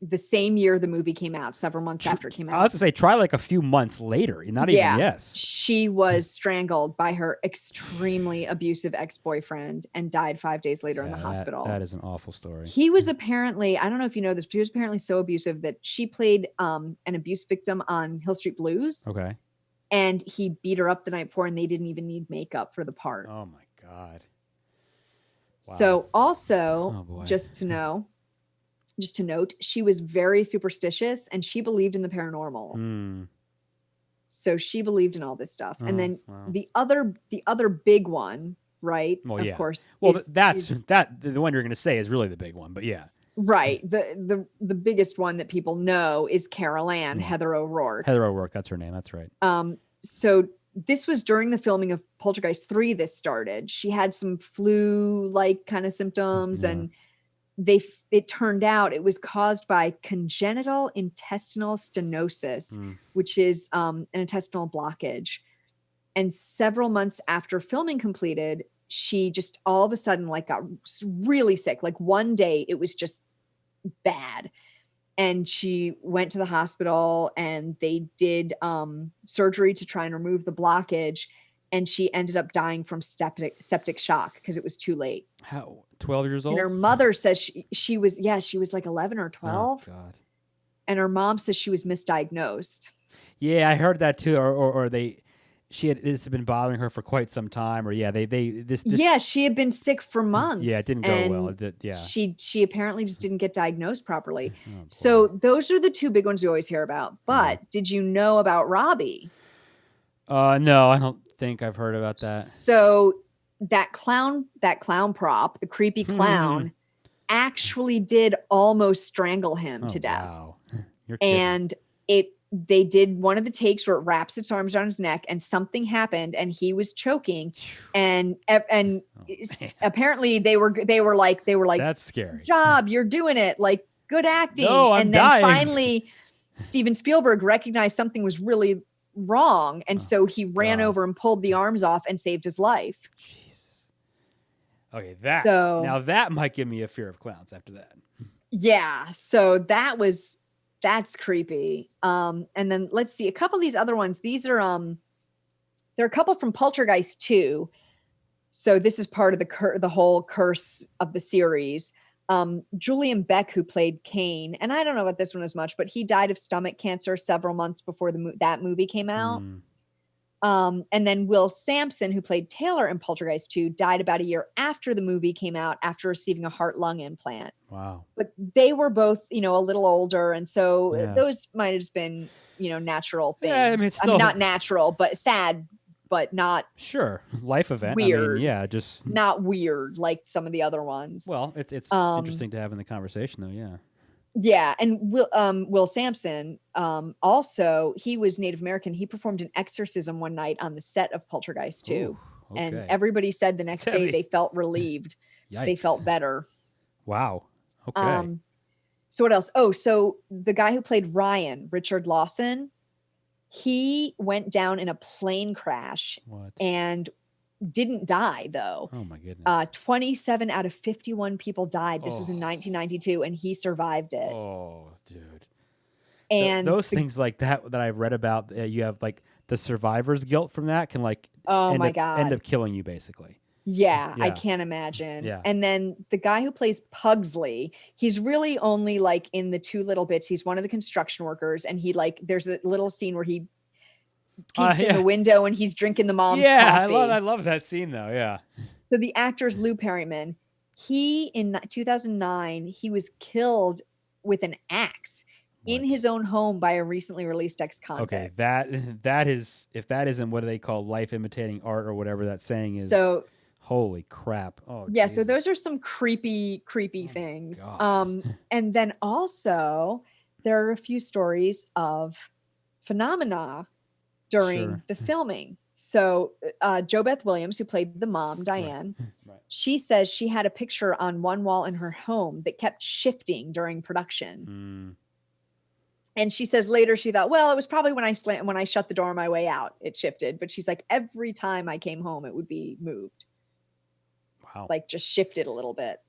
the same year the movie came out, several months after it came out. I was going to say, try like a few months later. Not even, yes. She was strangled by her extremely abusive ex-boyfriend and died 5 days later in the hospital. That is an awful story. He was apparently, I don't know if you know this, but he was apparently so abusive that she played an abuse victim on Hill Street Blues. Okay. And he beat her up the night before, and they didn't even need makeup for the part. Oh, my God. Wow. So also, just to note, she was very superstitious and she believed in the paranormal. So she believed in all this stuff. And then the other big one, right? Well, of course. Well, the one you're going to say is really the big one, but yeah. Right. The biggest one that people know is Carol Ann, Heather O'Rourke. Heather O'Rourke, that's her name. That's right. So this was during the filming of Poltergeist 3 this started. She had some flu-like kind of symptoms and it turned out it was caused by congenital intestinal stenosis, which is an intestinal blockage. And several months after filming completed, she just all of a sudden got really sick. Like one day it was just bad. And she went to the hospital and they did surgery to try and remove the blockage. And she ended up dying from septic shock because it was too late. How? 12 years old. And her mother says she was like 11 or 12. Oh, God. And her mom says she was misdiagnosed. Yeah, I heard that too. Or this had been bothering her for quite some time. Or this. Yeah, she had been sick for months. Yeah, it didn't go well. Yeah. She apparently just didn't get diagnosed properly. Oh, so those are the two big ones we always hear about. But did you know about Robbie? No, I don't think I've heard about that. So that clown prop, the creepy clown, actually did almost strangle him to death. Wow. You're kidding. And they did one of the takes where it wraps its arms around his neck and something happened and he was choking and apparently they were like that's scary. Good job, you're doing it, like good acting. No, and then finally Steven Spielberg recognized something was really wrong and so he ran over and pulled the arms off and saved his life. Jesus. Okay, now that might give me a fear of clowns after that. Yeah, so that's creepy. And then let's see a couple of these other ones. These are there are a couple from Poltergeist 2. So this is part of the whole curse of the series. Julian Beck, who played Kane, and I don't know about this one as much, but he died of stomach cancer several months before that movie came out. And then Will Sampson, who played Taylor in Poltergeist 2, died about a year after the movie came out after receiving a heart-lung implant. Wow. But they were both, a little older. And so those might have just been, natural things. Yeah, I mean, it's still not natural, but sad, but not life event. Weird. I mean, just not weird like some of the other ones. Well, it's interesting to have in the conversation though. Yeah. Yeah, and Will Sampson, also, he was Native American. He performed an exorcism one night on the set of Poltergeist 2. Ooh, okay. And everybody said the next day they felt relieved. Yikes. They felt better. Wow. Okay. So what else? Oh, so the guy who played Ryan, Richard Lawson, he went down in a plane crash and didn't die though. Oh my goodness. 27 out of 51 people died. This was in 1992 and he survived it. Oh, dude. And those things like that I've read about, you have like the survivor's guilt from that can end up killing you basically. Yeah, I can't imagine. Yeah. And then the guy who plays Pugsley, he's really only like in the two little bits. He's one of the construction workers and there's a little scene where he peeks in the window and he's drinking the mom's coffee. I love that scene though. Yeah. So the actor's Lou Perryman. He in 2009 he was killed with an axe in his own home by a recently released ex-convict. Okay, that is, if that isn't what they call life imitating art or whatever that saying is. So holy crap. Oh yeah, Jesus. So those are some creepy things. And then also there are a few stories of phenomena during the filming. So Jo Beth Williams, who played the mom, Diane, she says she had a picture on one wall in her home that kept shifting during production. And she says later she thought, well, it was probably when I shut the door on my way out, it shifted. But she's like, every time I came home, it would be moved. Wow. Like just shifted a little bit.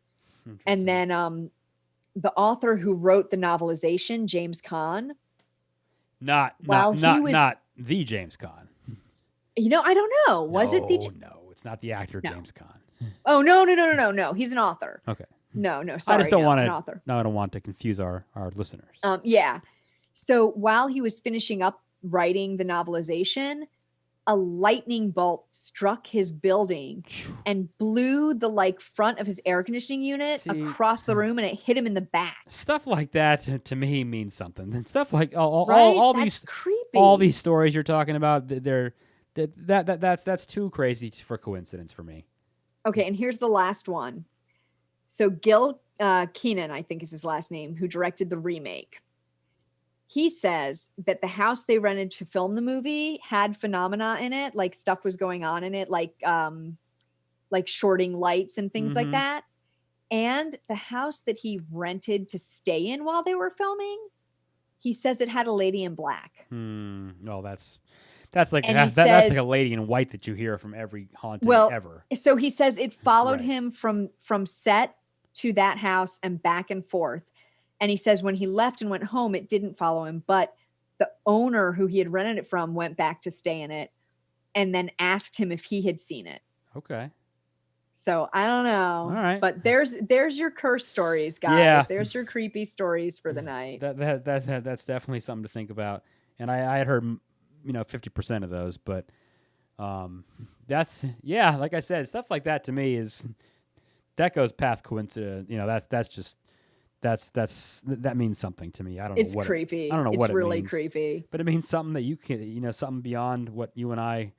And then the author who wrote the novelization, James Caan. Not the James Caan. I don't know. Was it the? No, it's not the actor James Caan. Oh no. He's an author. Okay. No. Sorry, I just don't want an to. author. No, I don't want to confuse our listeners. Yeah. So while he was finishing up writing the novelization, a lightning bolt struck his building and blew the front of his air conditioning unit across the room, and it hit him in the back. Stuff like that to me means something. And stuff like all these creepy. All these stories you're talking about, that's too crazy for coincidence for me. Okay, and here's the last one. So Gil Keenan, I think is his last name, who directed the remake. He says that the house they rented to film the movie had phenomena in it, like stuff was going on in it, like shorting lights and things like that. And the house that he rented to stay in while they were filming, he says it had a lady in black. No, that's like that's like a lady in white that you hear from every haunting ever. So he says it followed him from set to that house and back and forth. And he says when he left and went home, it didn't follow him, but the owner who he had rented it from went back to stay in it and then asked him if he had seen it. Okay. So I don't know. All right. But there's your curse stories, guys. Yeah. There's your creepy stories for the night. That's definitely something to think about. And I had heard 50% of those, but that's like I said, stuff like that to me that goes past coincidence. That means something to me. I don't know what creepy. I don't know what it really means, creepy. but it means something that you can something beyond what you and I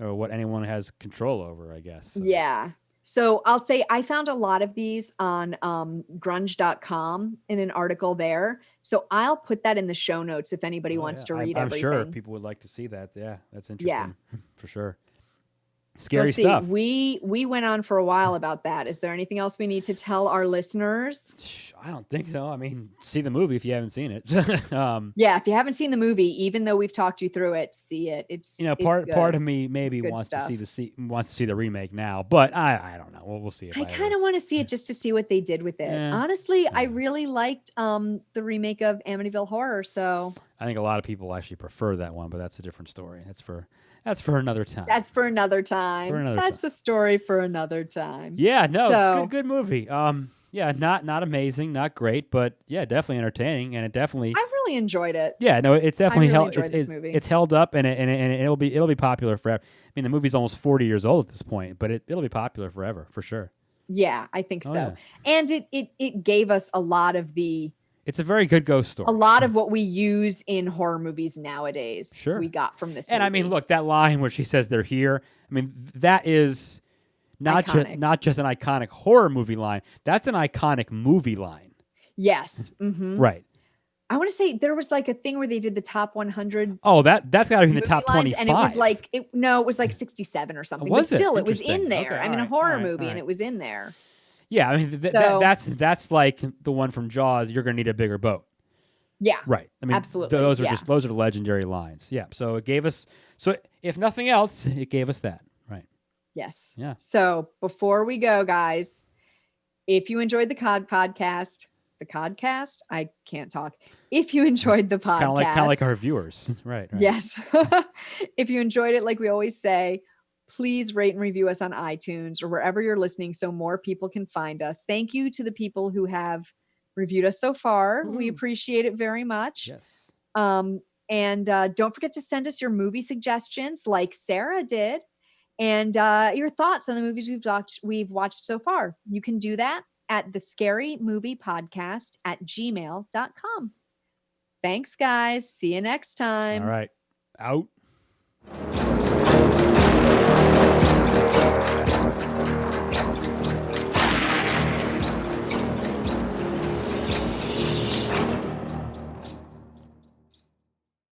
or what anyone has control over, I guess. So. Yeah. So I'll say I found a lot of these on grunge.com in an article there. So I'll put that in the show notes if anybody wants to read everything. I'm sure people would like to see that. Yeah, that's interesting. Yeah. For sure. Scary so stuff. We went on for a while about that. Is there anything else we need to tell our listeners? I don't think so. I mean, see the movie if you haven't seen it. Yeah, if you haven't seen the movie, even though we've talked you through it, see it. It's part of me maybe wants to see the remake now, but I don't know. We'll see it. I kind of want to see it just to see what they did with it. Yeah. Honestly, I really liked the remake of Amityville Horror. So I think a lot of people actually prefer that one, but that's a different story. That's for another time. That's for another time. That's a story for another time. Yeah, no, good movie. Yeah, not amazing, not great, but yeah, definitely entertaining, and it definitely. I really enjoyed it. Yeah, no, it's definitely this movie. It's held up, and it'll be popular forever. I mean, the movie's almost 40 years old at this point, but it'll be popular forever for sure. Yeah, I think so. Yeah. And it gave us a lot of the. It's a very good ghost story. A lot of what we use in horror movies nowadays, we got from this movie. And I mean, look, that line where she says they're here, I mean, that is not just an iconic horror movie line. That's an iconic movie line. Yes. Mm-hmm. Right. I want to say there was like a thing where they did the top 100. Oh, that's got to be in the top 25. And it was like, it was like 67 or something. Was but still, it was in there. Okay, I mean, a horror movie, and it was in there. Yeah, I mean that's like the one from Jaws. You're going to need a bigger boat. Yeah, right. I mean, absolutely. Those are the legendary lines. Yeah. So it gave us. So if nothing else, it gave us that. Right. Yes. Yeah. So before we go, guys, if you enjoyed the podcast, I can't talk. If you enjoyed the podcast, kind of like our viewers, right? Yes. If you enjoyed it, like we always say, please rate and review us on iTunes or wherever you're listening so more people can find us. Thank you to the people who have reviewed us so far. We appreciate it very much. Yes. And don't forget to send us your movie suggestions like Sarah did and your thoughts on the movies we've watched so far. You can do that at thescarymoviepodcast@gmail.com. Thanks, guys. See you next time. All right. Out.